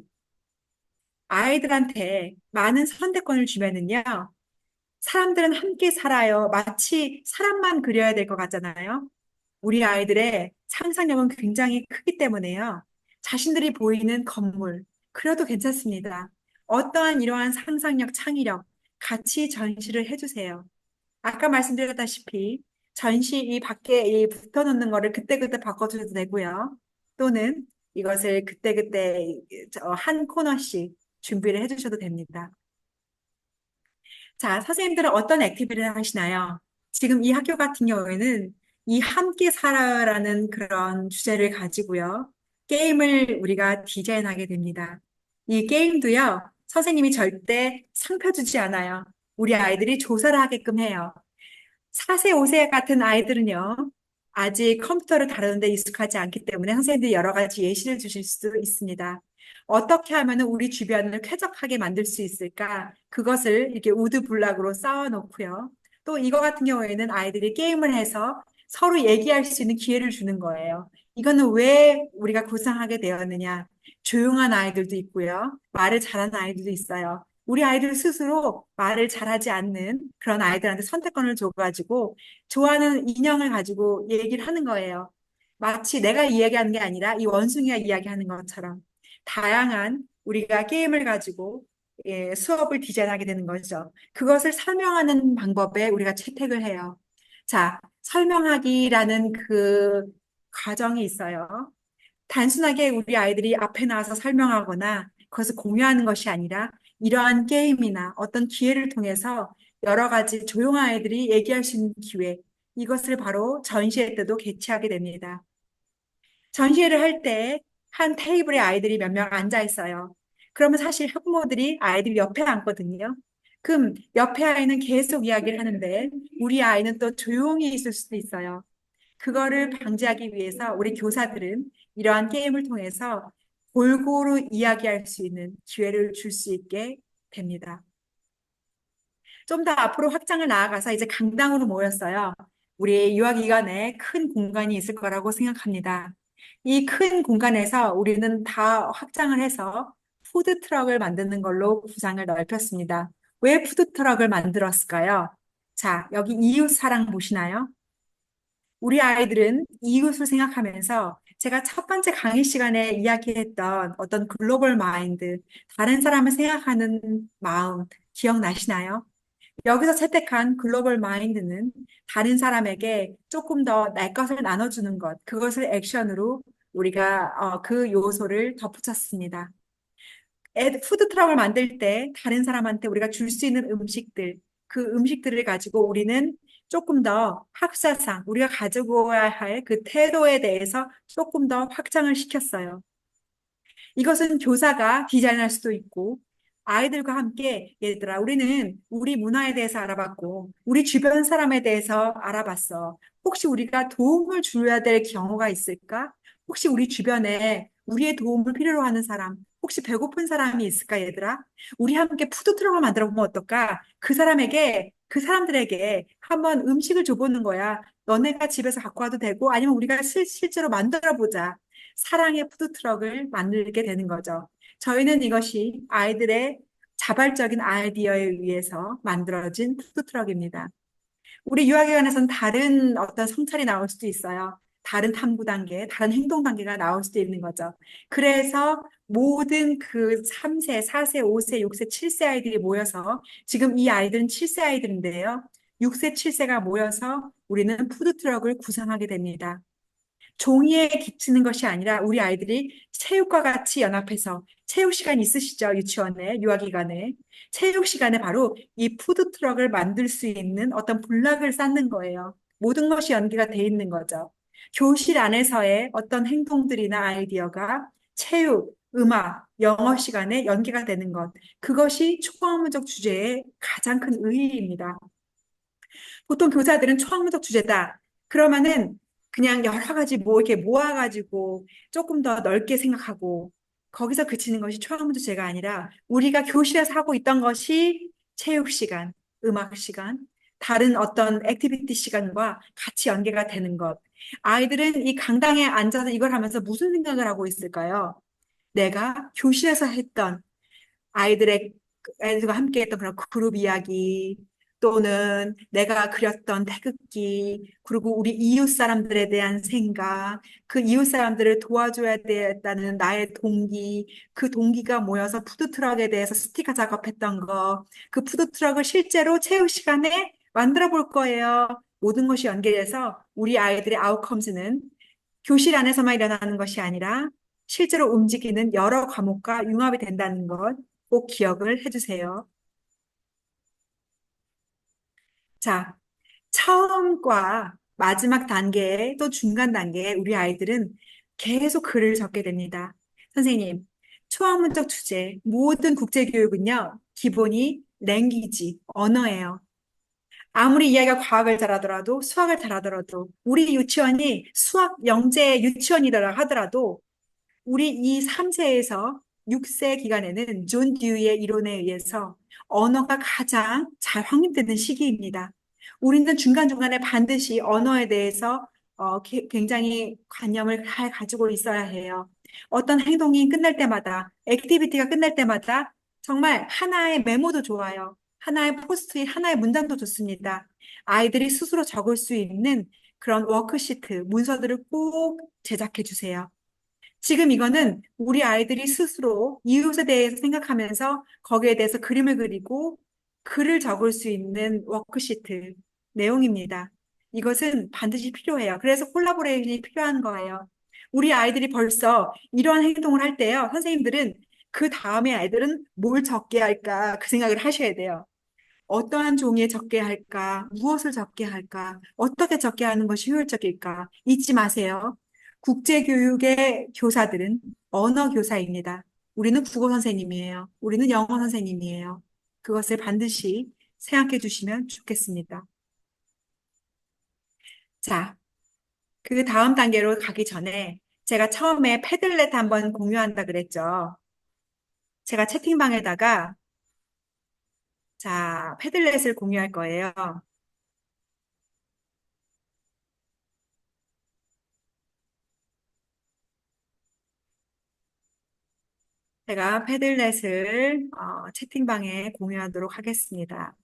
D: 아이들한테 많은 선택권을 주면은요, 사람들은 함께 살아요. 마치 사람만 그려야 될 것 같잖아요. 우리 아이들의 상상력은 굉장히 크기 때문에요. 자신들이 보이는 건물, 그려도 괜찮습니다. 어떠한 이러한 상상력, 창의력, 같이 전시를 해주세요. 아까 말씀드렸다시피 전시 이 밖에 이 붙어놓는 거를 그때그때 바꿔줘도 되고요. 또는 이것을 그때그때 한 코너씩 준비를 해주셔도 됩니다. 자, 선생님들은 어떤 액티비티를 하시나요? 지금 이 학교 같은 경우에는 이 함께 살아라는 그런 주제를 가지고요. 게임을 우리가 디자인하게 됩니다. 이 게임도요, 선생님이 절대 상표 주지 않아요. 우리 아이들이 조사를 하게끔 해요. 4세, 5세 같은 아이들은요, 아직 컴퓨터를 다루는데 익숙하지 않기 때문에 선생님들이 여러 가지 예시를 주실 수 있습니다. 어떻게 하면 우리 주변을 쾌적하게 만들 수 있을까? 그것을 이렇게 우드블락으로 쌓아놓고요. 또 이거 같은 경우에는 아이들이 게임을 해서 서로 얘기할 수 있는 기회를 주는 거예요. 이거는 왜 우리가 구상하게 되었느냐? 조용한 아이들도 있고요. 말을 잘하는 아이들도 있어요. 우리 아이들 스스로 말을 잘하지 않는 그런 아이들한테 선택권을 줘가지고 좋아하는 인형을 가지고 얘기를 하는 거예요. 마치 내가 이야기하는 게 아니라 이 원숭이가 이야기하는 것처럼 다양한 우리가 게임을 가지고 수업을 디자인하게 되는 거죠. 그것을 설명하는 방법에 우리가 채택을 해요. 자, 설명하기라는 그 과정이 있어요. 단순하게 우리 아이들이 앞에 나와서 설명하거나 그것을 공유하는 것이 아니라 이러한 게임이나 어떤 기회를 통해서 여러 가지 조용한 아이들이 얘기할 수 있는 기회, 이것을 바로 전시회 때도 개최하게 됩니다. 전시회를 할 때 한 테이블에 아이들이 몇 명 앉아 있어요. 그러면 사실 학부모들이 아이들 옆에 앉거든요. 그럼 옆에 아이는 계속 이야기를 하는데 우리 아이는 또 조용히 있을 수도 있어요. 그거를 방지하기 위해서 우리 교사들은 이러한 게임을 통해서 골고루 이야기할 수 있는 기회를 줄 수 있게 됩니다. 좀 더 앞으로 확장을 나아가서 이제 강당으로 모였어요. 우리 유아기관에 큰 공간이 있을 거라고 생각합니다. 이 큰 공간에서 우리는 다 확장을 해서 푸드트럭을 만드는 걸로 구상을 넓혔습니다. 왜 푸드트럭을 만들었을까요? 자, 여기 이웃 사랑 보시나요? 우리 아이들은 이웃을 생각하면서 제가 첫 번째 강의 시간에 이야기했던 어떤 글로벌 마인드, 다른 사람을 생각하는 마음, 기억나시나요? 여기서 채택한 글로벌 마인드는 다른 사람에게 조금 더 날 것을 나눠주는 것, 그것을 액션으로 우리가 그 요소를 덧붙였습니다. 푸드트럭을 만들 때 다른 사람한테 우리가 줄 수 있는 음식들, 그 음식들을 가지고 우리는 조금 더 학사상, 우리가 가지고 와야 할 그 태도에 대해서 조금 더 확장을 시켰어요. 이것은 교사가 디자인할 수도 있고, 아이들과 함께, 얘들아, 우리는 우리 문화에 대해서 알아봤고, 우리 주변 사람에 대해서 알아봤어. 혹시 우리가 도움을 줘야 될 경우가 있을까? 혹시 우리 주변에 우리의 도움을 필요로 하는 사람, 혹시 배고픈 사람이 있을까, 얘들아? 우리 함께 푸드트럭을 만들어 보면 어떨까? 그 사람들에게 한번 음식을 줘보는 거야. 너네가 집에서 갖고 와도 되고, 아니면 우리가 실제로 만들어 보자. 사랑의 푸드트럭을 만들게 되는 거죠. 저희는 이것이 아이들의 자발적인 아이디어에 의해서 만들어진 푸드트럭입니다. 우리 유아기관에서는 다른 어떤 성찰이 나올 수도 있어요. 다른 탐구 단계, 다른 행동 단계가 나올 수도 있는 거죠. 그래서 모든 그 3세, 4세, 5세, 6세, 7세 아이들이 모여서 지금 이 아이들은 7세 아이들인데요. 6세, 7세가 모여서 우리는 푸드트럭을 구상하게 됩니다. 종이에 그치는 것이 아니라 우리 아이들이 체육과 같이 연합해서 체육 시간 있으시죠? 유치원에, 유아기관에. 체육 시간에 바로 이 푸드트럭을 만들 수 있는 어떤 블락을 쌓는 거예요. 모든 것이 연계가 돼 있는 거죠. 교실 안에서의 어떤 행동들이나 아이디어가 체육, 음악, 영어 시간에 연계가 되는 것. 그것이 초학문적 주제의 가장 큰 의의입니다. 보통 교사들은 초학문적 주제다. 그러면은 그냥 여러 가지 뭐 이렇게 모아가지고 조금 더 넓게 생각하고 거기서 그치는 것이 초학문적 주제가 아니라 우리가 교실에서 하고 있던 것이 체육 시간, 음악 시간, 다른 어떤 액티비티 시간과 같이 연계가 되는 것. 아이들은 이 강당에 앉아서 이걸 하면서 무슨 생각을 하고 있을까요? 내가 교실에서 했던 아이들과 함께 했던 그런 그룹 이야기, 또는 내가 그렸던 태극기, 그리고 우리 이웃 사람들에 대한 생각, 그 이웃 사람들을 도와줘야 되겠다는 나의 동기, 그 동기가 모여서 푸드트럭에 대해서 스티커 작업했던 거, 그 푸드트럭을 실제로 체육 시간에 만들어 볼 거예요. 모든 것이 연결돼서 우리 아이들의 아웃컴스는 교실 안에서만 일어나는 것이 아니라 실제로 움직이는 여러 과목과 융합이 된다는 것 꼭 기억을 해주세요. 자, 처음과 마지막 단계에 또 중간 단계에 우리 아이들은 계속 글을 적게 됩니다. 선생님, 초학문적 주제, 모든 국제교육은요, 기본이 랭귀지, 언어예요. 아무리 이야기가 과학을 잘하더라도, 수학을 잘하더라도, 우리 유치원이 수학 영재 유치원이라 하더라도, 우리 이 3세에서 6세 기간에는 존 듀이의 이론에 의해서 언어가 가장 잘 확립되는 시기입니다. 우리는 중간중간에 반드시 언어에 대해서 굉장히 관념을 잘 가지고 있어야 해요. 어떤 행동이 끝날 때마다, 액티비티가 끝날 때마다 정말 하나의 메모도 좋아요. 하나의 포스트잇, 하나의 문장도 좋습니다. 아이들이 스스로 적을 수 있는 그런 워크시트, 문서들을 꼭 제작해 주세요. 지금 이거는 우리 아이들이 스스로 이웃에 대해서 생각하면서 거기에 대해서 그림을 그리고 글을 적을 수 있는 워크시트 내용입니다. 이것은 반드시 필요해요. 그래서 콜라보레이션이 필요한 거예요. 우리 아이들이 벌써 이러한 행동을 할 때요, 선생님들은 그 다음에 아이들은 뭘 적게 할까 그 생각을 하셔야 돼요. 어떠한 종이에 적게 할까? 무엇을 적게 할까? 어떻게 적게 하는 것이 효율적일까? 잊지 마세요. 국제교육의 교사들은 언어 교사입니다. 우리는 국어 선생님이에요. 우리는 영어 선생님이에요. 그것을 반드시 생각해 주시면 좋겠습니다. 자, 그 다음 단계로 가기 전에 제가 처음에 패들렛 한번 공유한다 그랬죠. 제가 채팅방에다가 자, 패들렛을 공유할 거예요. 제가 패들렛을 채팅방에 공유하도록 하겠습니다.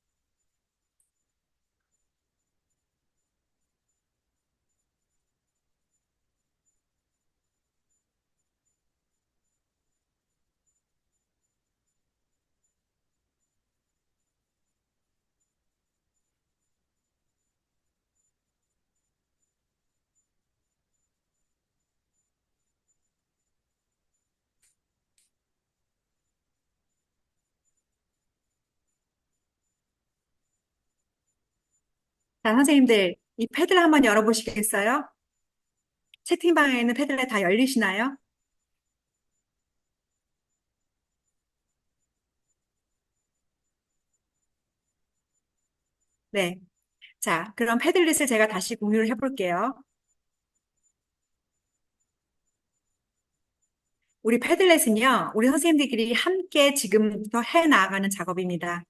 D: 자, 선생님들, 이 패드를 한번 열어보시겠어요? 채팅방에 있는 패들렛 다 열리시나요? 네. 자, 그럼 패들렛을 제가 다시 공유를 해볼게요. 우리 패들렛은요, 우리 선생님들끼리 함께 지금부터 해 나가는 작업입니다.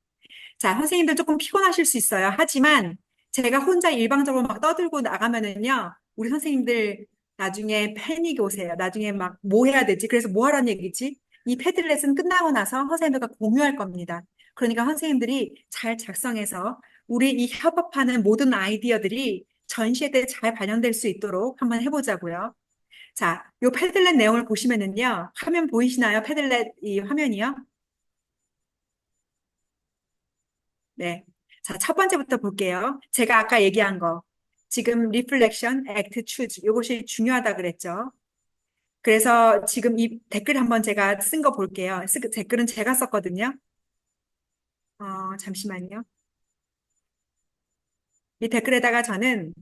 D: 자, 선생님들 조금 피곤하실 수 있어요. 하지만 제가 혼자 일방적으로 막 떠들고 나가면은요, 우리 선생님들 나중에 패닉이 오세요. 나중에 막 뭐 해야 되지? 그래서 뭐 하라는 얘기지? 이 패들렛은 끝나고 나서 선생님들과 공유할 겁니다. 그러니까 선생님들이 잘 작성해서 우리 이 협업하는 모든 아이디어들이 전시회 때 잘 반영될 수 있도록 한번 해보자고요. 자, 요 패들렛 내용을 보시면은요, 화면 보이시나요? 패들렛 이 화면이요? 네. 자, 첫 번째부터 볼게요. 제가 아까 얘기한 거. 지금 reflection, act, choose. 이것이 중요하다 그랬죠. 그래서 지금 이 댓글 한번 제가 쓴 거 볼게요. 댓글은 제가 썼거든요. 잠시만요. 이 댓글에다가 저는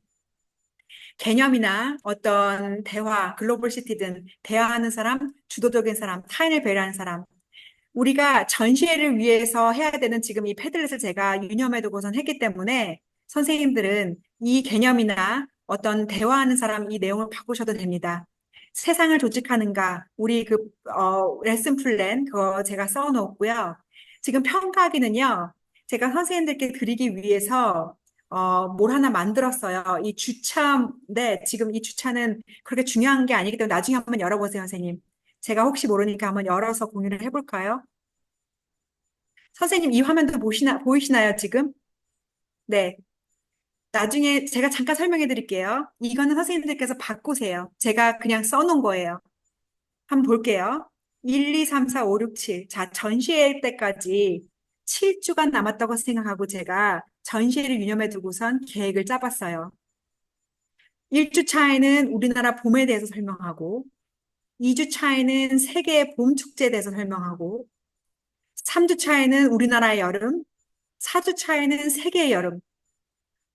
D: 개념이나 어떤 대화, 글로벌 시티든 대화하는 사람, 주도적인 사람, 타인을 배려하는 사람, 우리가 전시회를 위해서 해야 되는 지금 이 패들렛을 제가 유념해 두고선 했기 때문에 선생님들은 이 개념이나 어떤 대화하는 사람 이 내용을 바꾸셔도 됩니다. 세상을 조직하는가, 우리 레슨 플랜, 그거 제가 써 놓았고요. 지금 평가하기는요, 제가 선생님들께 드리기 위해서, 뭘 하나 만들었어요. 이 주차인데, 지금 이 주차는 그렇게 중요한 게 아니기 때문에 나중에 한번 열어보세요, 선생님. 제가 혹시 모르니까 한번 열어서 공유를 해볼까요? 선생님, 이 화면도 보이시나요, 지금? 네. 나중에 제가 잠깐 설명해 드릴게요. 이거는 선생님들께서 바꾸세요. 제가 그냥 써놓은 거예요. 한번 볼게요. 1, 2, 3, 4, 5, 6, 7. 자, 전시회 때까지 7주간 남았다고 생각하고 제가 전시회를 유념해 두고선 계획을 짜봤어요. 1주 차에는 우리나라 봄에 대해서 설명하고, 2주 차에는 세계 봄 축제에 대해서 설명하고, 3주 차에는 우리나라의 여름, 4주 차에는 세계의 여름,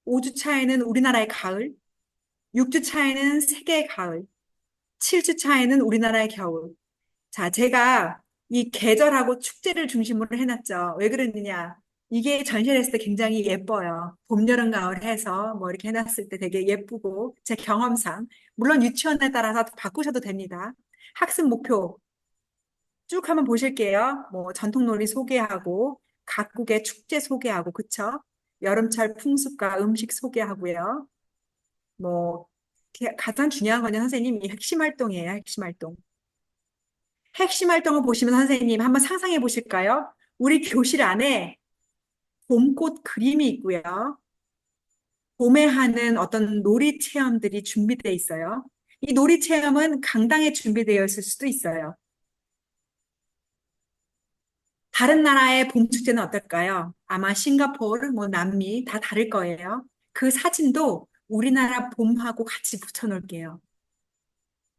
D: 5주 차에는 우리나라의 가을, 6주 차에는 세계의 가을, 7주 차에는 우리나라의 겨울. 자, 제가 이 계절하고 축제를 중심으로 해놨죠. 왜 그러느냐? 이게 전시를 했을 때 굉장히 예뻐요. 봄, 여름, 가을 해서 뭐 이렇게 해놨을 때 되게 예쁘고 제 경험상 물론 유치원에 따라서 바꾸셔도 됩니다. 학습 목표 쭉 한번 보실게요. 뭐 전통놀이 소개하고 각국의 축제 소개하고 그쵸? 여름철 풍습과 음식 소개하고요. 뭐 가장 중요한 거는 선생님 이 핵심 활동이에요. 핵심 활동. 핵심 활동을 보시면 선생님 한번 상상해 보실까요? 우리 교실 안에 봄꽃 그림이 있고요. 봄에 하는 어떤 놀이 체험들이 준비되어 있어요. 이 놀이 체험은 강당에 준비되어 있을 수도 있어요. 다른 나라의 봄 축제는 어떨까요? 아마 싱가포르, 뭐 남미 다 다를 거예요. 그 사진도 우리나라 봄하고 같이 붙여놓을게요.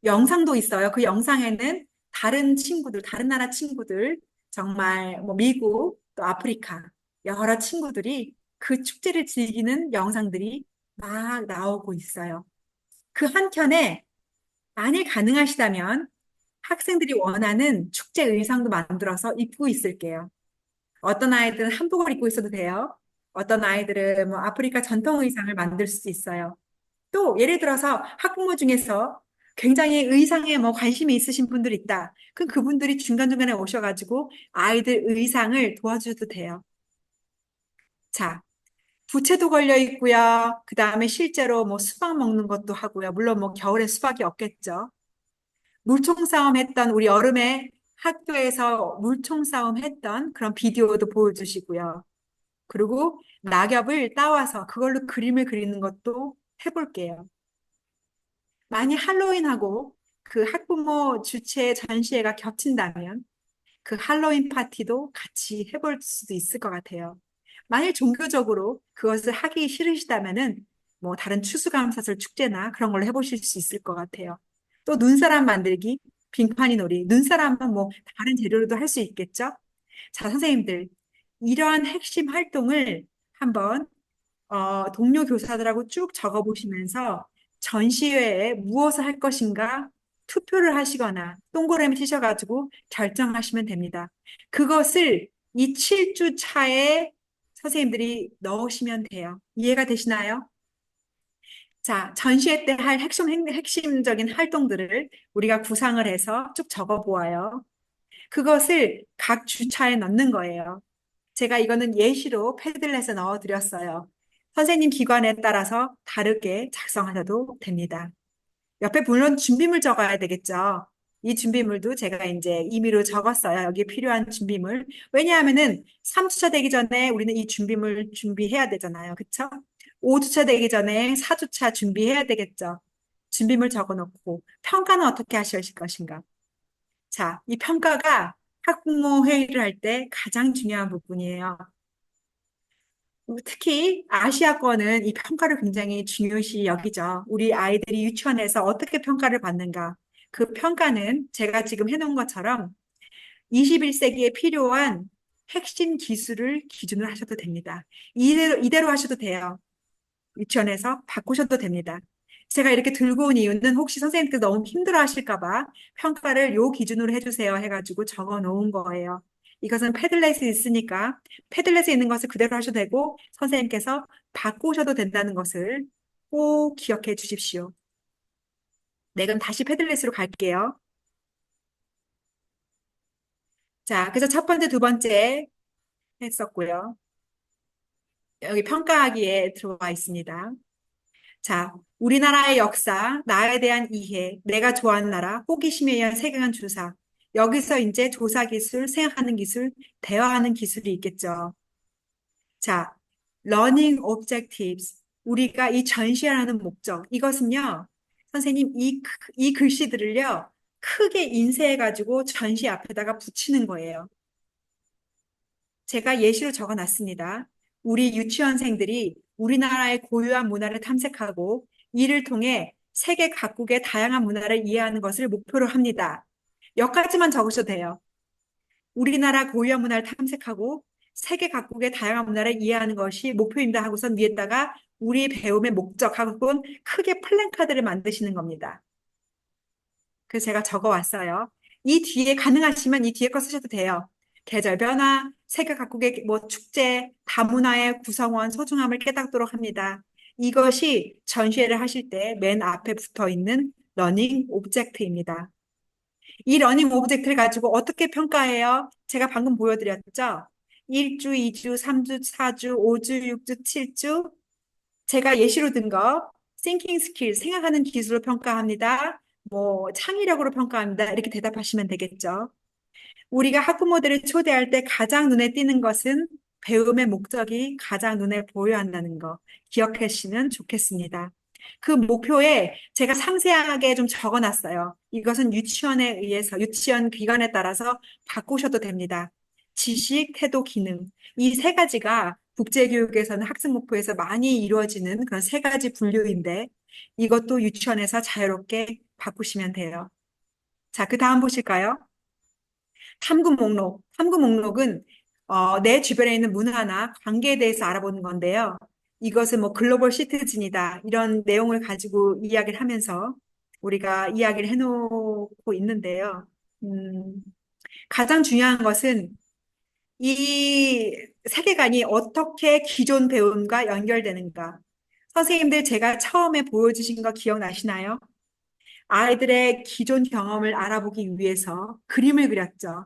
D: 영상도 있어요. 그 영상에는 다른 친구들, 다른 나라 친구들, 정말 뭐 미국, 또 아프리카, 여러 친구들이 그 축제를 즐기는 영상들이 막 나오고 있어요. 그 한켠에 만일 가능하시다면 학생들이 원하는 축제 의상도 만들어서 입고 있을게요. 어떤 아이들은 한복을 입고 있어도 돼요. 어떤 아이들은 뭐 아프리카 전통 의상을 만들 수도 있어요. 또 예를 들어서 학부모 중에서 굉장히 의상에 뭐 관심이 있으신 분들이 있다. 그럼 그분들이 중간중간에 오셔가지고 아이들 의상을 도와줘도 돼요. 자, 부채도 걸려 있고요. 그 다음에 실제로 뭐 수박 먹는 것도 하고요. 물론 뭐 겨울에 수박이 없겠죠. 물총 싸움 했던 우리 여름에 학교에서 물총 싸움 했던 그런 비디오도 보여주시고요. 그리고 낙엽을 따와서 그걸로 그림을 그리는 것도 해볼게요. 만약 할로윈하고 그 학부모 주최 전시회가 겹친다면 그 할로윈 파티도 같이 해볼 수도 있을 것 같아요. 만일 종교적으로 그것을 하기 싫으시다면은 뭐 다른 추수감사절 축제나 그런 걸로 해보실 수 있을 것 같아요. 또 눈사람 만들기, 빙판이 놀이, 눈사람은 뭐 다른 재료로도 할 수 있겠죠? 자, 선생님들, 이러한 핵심 활동을 한번 동료 교사들하고 쭉 적어보시면서 전시회에 무엇을 할 것인가 투표를 하시거나 동그라미 치셔가지고 결정하시면 됩니다. 그것을 이 7주 차에 선생님들이 넣으시면 돼요. 이해가 되시나요? 자, 전시회 때 할 핵심적인 활동들을 우리가 구상을 해서 쭉 적어보아요. 그것을 각 주차에 넣는 거예요. 제가 이거는 예시로 패들렛에 넣어드렸어요. 선생님 기관에 따라서 다르게 작성하셔도 됩니다. 옆에 물론 준비물 적어야 되겠죠. 이 준비물도 제가 이제 임의로 적었어요. 여기 필요한 준비물. 왜냐하면은 3주차 되기 전에 우리는 이 준비물 준비해야 되잖아요. 그쵸? 5주차 되기 전에 4주차 준비해야 되겠죠. 준비물 적어놓고 평가는 어떻게 하실 것인가? 자, 이 평가가 학부모 회의를 할 때 가장 중요한 부분이에요. 특히 아시아권은 이 평가를 굉장히 중요시 여기죠. 우리 아이들이 유치원에서 어떻게 평가를 받는가. 그 평가는 제가 지금 해놓은 것처럼 21세기에 필요한 핵심 기술을 기준으로 하셔도 됩니다. 이대로 하셔도 돼요. 유치원에서 바꾸셔도 됩니다. 제가 이렇게 들고 온 이유는 혹시 선생님께서 너무 힘들어 하실까 봐 평가를 요 기준으로 해주세요 해가지고 적어 놓은 거예요. 이것은 패들렛이 있으니까 패들렛에 있는 것을 그대로 하셔도 되고 선생님께서 바꾸셔도 된다는 것을 꼭 기억해 주십시오. 네, 그럼 다시 패들렛으로 갈게요. 자, 그래서 첫 번째, 두 번째 했었고요. 여기 평가하기에 들어와 있습니다. 자, 우리나라의 역사, 나에 대한 이해, 내가 좋아하는 나라, 호기심에 의한 세계관 조사. 여기서 이제 조사 기술, 생각하는 기술, 대화하는 기술이 있겠죠. 자, learning objectives. 우리가 이 전시하는 목적. 이것은요, 선생님, 이 글씨들을요, 크게 인쇄해가지고 전시 앞에다가 붙이는 거예요. 제가 예시로 적어 놨습니다. 우리 유치원생들이 우리나라의 고유한 문화를 탐색하고 이를 통해 세계 각국의 다양한 문화를 이해하는 것을 목표로 합니다. 여기까지만 적으셔도 돼요. 우리나라 고유한 문화를 탐색하고 세계 각국의 다양한 문화를 이해하는 것이 목표입니다 하고선 위에다가 우리 배움의 목적하고 크게 플랜카드를 만드시는 겁니다. 그래서 제가 적어 왔어요. 이 뒤에 가능하시면 이 뒤에 거 쓰셔도 돼요. 계절 변화, 세계 각국의 뭐 축제, 다문화의 구성원, 소중함을 깨닫도록 합니다. 이것이 전시회를 하실 때 맨 앞에 붙어 있는 러닝 오브젝트입니다. 이 러닝 오브젝트를 가지고 어떻게 평가해요? 제가 방금 보여드렸죠? 1주, 2주, 3주, 4주, 5주, 6주, 7주. 제가 예시로 든 거, thinking skill, 생각하는 기술로 평가합니다. 뭐, 창의력으로 평가합니다. 이렇게 대답하시면 되겠죠. 우리가 학부모들을 초대할 때 가장 눈에 띄는 것은 배움의 목적이 가장 눈에 보여야 한다는 거 기억하시면 좋겠습니다. 그 목표에 제가 상세하게 좀 적어놨어요. 이것은 유치원에 의해서, 유치원 기관에 따라서 바꾸셔도 됩니다. 지식, 태도, 기능. 이 세 가지가 국제교육에서는 학습 목표에서 많이 이루어지는 그런 세 가지 분류인데 이것도 유치원에서 자유롭게 바꾸시면 돼요. 자, 그 다음 보실까요? 탐구 목록. 탐구 목록은 내 주변에 있는 문화나 관계에 대해서 알아보는 건데요. 이것은 뭐 글로벌 시티즌이다. 이런 내용을 가지고 이야기를 하면서 우리가 이야기를 해놓고 있는데요. 음, 가장 중요한 것은 이 세계관이 어떻게 기존 배움과 연결되는가. 선생님들 제가 처음에 보여주신 거 기억나시나요? 아이들의 기존 경험을 알아보기 위해서 그림을 그렸죠.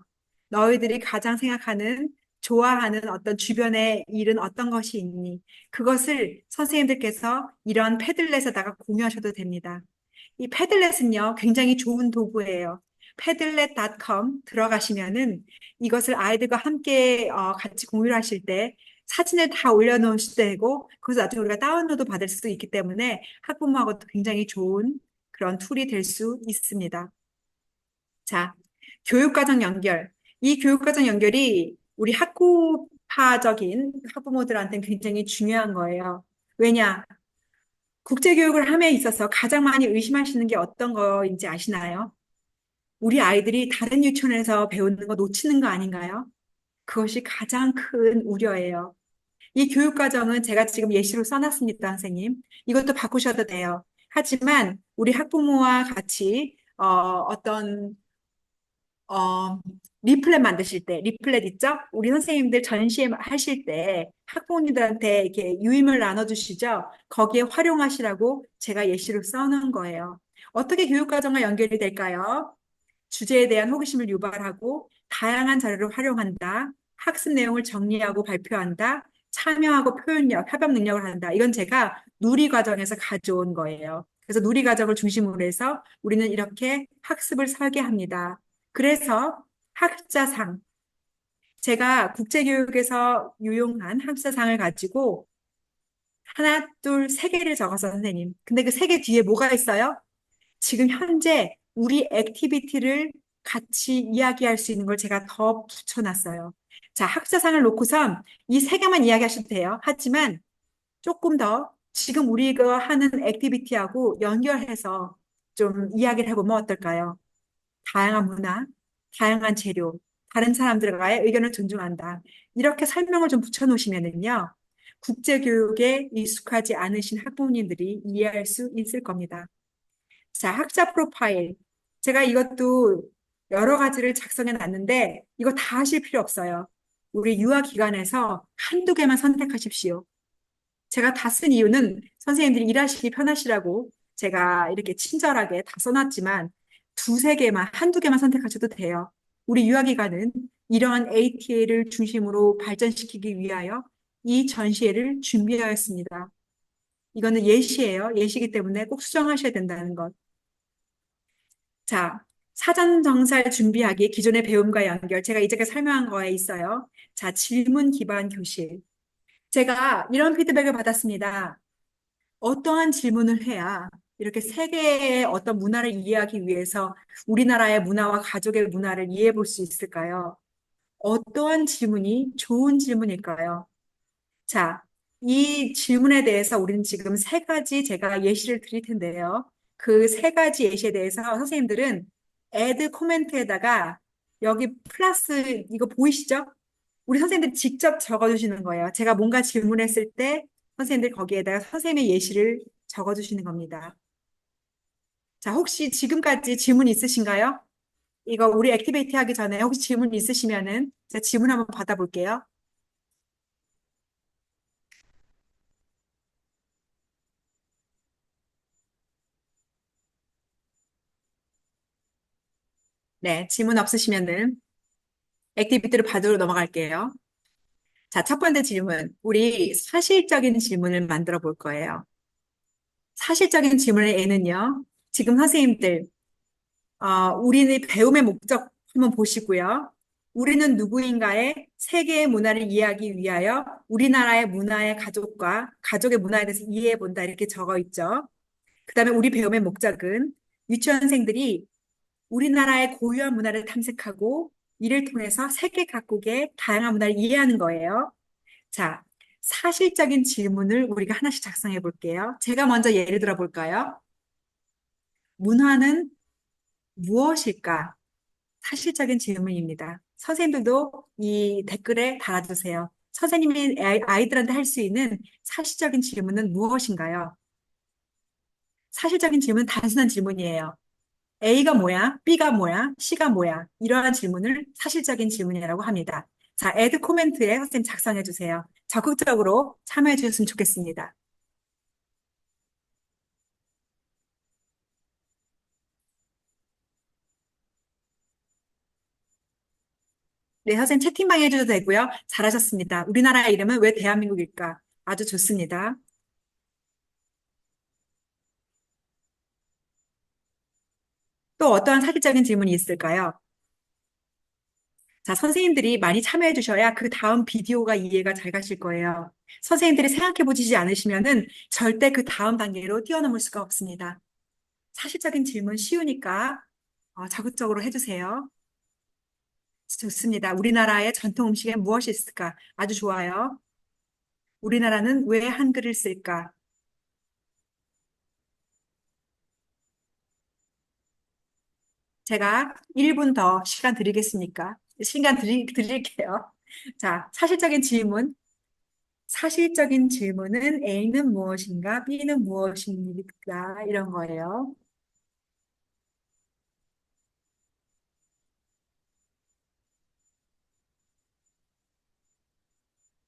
D: 너희들이 가장 생각하는, 좋아하는 어떤 주변의 일은 어떤 것이 있니? 그것을 선생님들께서 이런 패들렛에다가 공유하셔도 됩니다. 이 패들렛은요, 굉장히 좋은 도구예요. padlet.com 들어가시면은 이것을 아이들과 함께 같이 공유를 하실 때 사진을 다 올려놓으실 되고, 그래서 나중에 우리가 다운로드 받을 수 있기 때문에 학부모하고도 굉장히 좋은 그런 툴이 될 수 있습니다. 자, 교육과정 연결. 이 교육과정 연결이 우리 학구파적인 학부모들한테는 굉장히 중요한 거예요. 왜냐? 국제교육을 함에 있어서 가장 많이 의심하시는 게 어떤 거인지 아시나요? 우리 아이들이 다른 유치원에서 배우는 거 놓치는 거 아닌가요? 그것이 가장 큰 우려예요. 이 교육과정은 제가 지금 예시로 써놨습니다, 선생님. 이것도 바꾸셔도 돼요. 하지만 우리 학부모와 같이 어떤 리플렛 만드실 때, 리플렛 있죠? 우리 선생님들 전시회 하실 때 학부모님들한테 이렇게 유임을 나눠주시죠? 거기에 활용하시라고 제가 예시로 써놓은 거예요. 어떻게 교육과정과 연결이 될까요? 주제에 대한 호기심을 유발하고 다양한 자료를 활용한다. 학습 내용을 정리하고 발표한다. 참여하고 표현력, 협업 능력을 한다. 이건 제가 누리 과정에서 가져온 거예요. 그래서 누리 과정을 중심으로 해서 우리는 이렇게 학습을 설계합니다. 그래서 학습자상, 제가 국제교육에서 유용한 학습자상을 가지고 하나, 둘, 세 개를 적어서 선생님. 근데 그 세 개 뒤에 뭐가 있어요? 지금 현재 우리 액티비티를 같이 이야기할 수 있는 걸 제가 더 붙여놨어요. 자, 학습자상을 놓고선 이 세 개만 이야기하셔도 돼요. 하지만 조금 더 지금 우리가 하는 액티비티하고 연결해서 좀 이야기를 해보면 어떨까요? 다양한 문화, 다양한 재료, 다른 사람들과의 의견을 존중한다. 이렇게 설명을 좀 붙여놓으시면은요, 국제교육에 익숙하지 않으신 학부모님들이 이해할 수 있을 겁니다. 자, 학자 프로파일. 제가 이것도 여러 가지를 작성해 놨는데, 이거 다 하실 필요 없어요. 우리 유아기관에서 한두 개만 선택하십시오. 제가 다 쓴 이유는 선생님들이 일하시기 편하시라고 제가 이렇게 친절하게 다 써놨지만, 두세 개만, 한두 개만 선택하셔도 돼요. 우리 유아기관은 이러한 ATA를 중심으로 발전시키기 위하여 이 전시회를 준비하였습니다. 이거는 예시예요. 예시이기 때문에 꼭 수정하셔야 된다는 것. 자, 사전 정살 준비하기, 기존의 배움과 연결. 제가 이제까 설명한 거에 있어요. 자, 질문 기반 교실. 제가 이런 피드백을 받았습니다. 어떠한 질문을 해야 이렇게 세계의 어떤 문화를 이해하기 위해서 우리나라의 문화와 가족의 문화를 이해해 볼 수 있을까요? 어떠한 질문이 좋은 질문일까요? 자, 이 질문에 대해서 우리는 지금 세 가지 제가 예시를 드릴 텐데요. 그 세 가지 예시에 대해서 선생님들은 add 코멘트에다가 여기 플러스 이거 보이시죠? 우리 선생님들이 직접 적어주시는 거예요. 제가 뭔가 질문했을 때 선생님들 거기에다가 선생님의 예시를 적어주시는 겁니다. 자, 혹시 지금까지 질문 있으신가요? 이거 우리 액티비티 하기 전에 혹시 질문 있으시면은 제가 질문 한번 받아볼게요. 네, 질문 없으시면은 액티비티로 바로 넘어갈게요. 자, 첫 번째 질문. 우리 사실적인 질문을 만들어 볼 거예요. 사실적인 질문의 N은요. 지금 선생님들, 우리는 배움의 목적 한번 보시고요. 우리는 누구인가의 세계의 문화를 이해하기 위하여 우리나라의 문화의 가족과 가족의 문화에 대해서 이해해 본다. 이렇게 적어 있죠. 그 다음에 우리 배움의 목적은 유치원생들이 우리나라의 고유한 문화를 탐색하고 이를 통해서 세계 각국의 다양한 문화를 이해하는 거예요. 자, 사실적인 질문을 우리가 하나씩 작성해 볼게요. 제가 먼저 예를 들어 볼까요? 문화는 무엇일까? 사실적인 질문입니다. 선생님들도 이 댓글에 달아주세요. 선생님이 아이들한테 할 수 있는 사실적인 질문은 무엇인가요? 사실적인 질문은 단순한 질문이에요. A가 뭐야? B가 뭐야? C가 뭐야? 이러한 질문을 사실적인 질문이라고 합니다. 자, add 코멘트에 선생님 작성해 주세요. 적극적으로 참여해 주셨으면 좋겠습니다. 네, 선생님 채팅방 해줘도 되고요. 잘하셨습니다. 우리나라 이름은 왜 대한민국일까? 아주 좋습니다. 또 어떠한 사실적인 질문이 있을까요? 자, 선생님들이 많이 참여해 주셔야 그 다음 비디오가 이해가 잘 가실 거예요. 선생님들이 생각해 보시지 않으시면은 절대 그 다음 단계로 뛰어넘을 수가 없습니다. 사실적인 질문 쉬우니까 적극적으로 해주세요. 좋습니다. 우리나라의 전통 음식에 무엇이 있을까? 아주 좋아요. 우리나라는 왜 한글을 쓸까? 제가 1분 더 시간 드리겠습니까? 드릴게요. 자, 사실적인 질문. 사실적인 질문은 A는 무엇인가? B는 무엇입니까? 이런 거예요.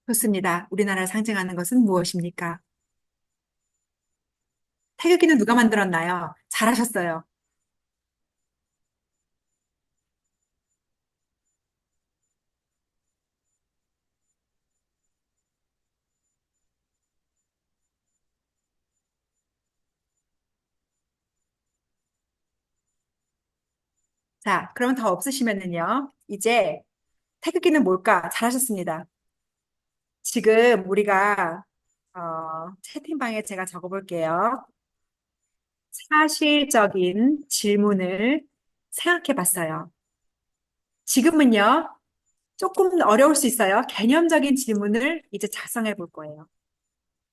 D: 좋습니다. 우리나라를 상징하는 것은 무엇입니까? 태극기는 누가 만들었나요? 잘하셨어요. 자, 그럼 더 없으시면은요. 이제 태극기는 뭘까? 잘하셨습니다. 지금 우리가 채팅방에 제가 적어볼게요. 사실적인 질문을 생각해 봤어요. 지금은요, 조금 어려울 수 있어요. 개념적인 질문을 이제 작성해 볼 거예요.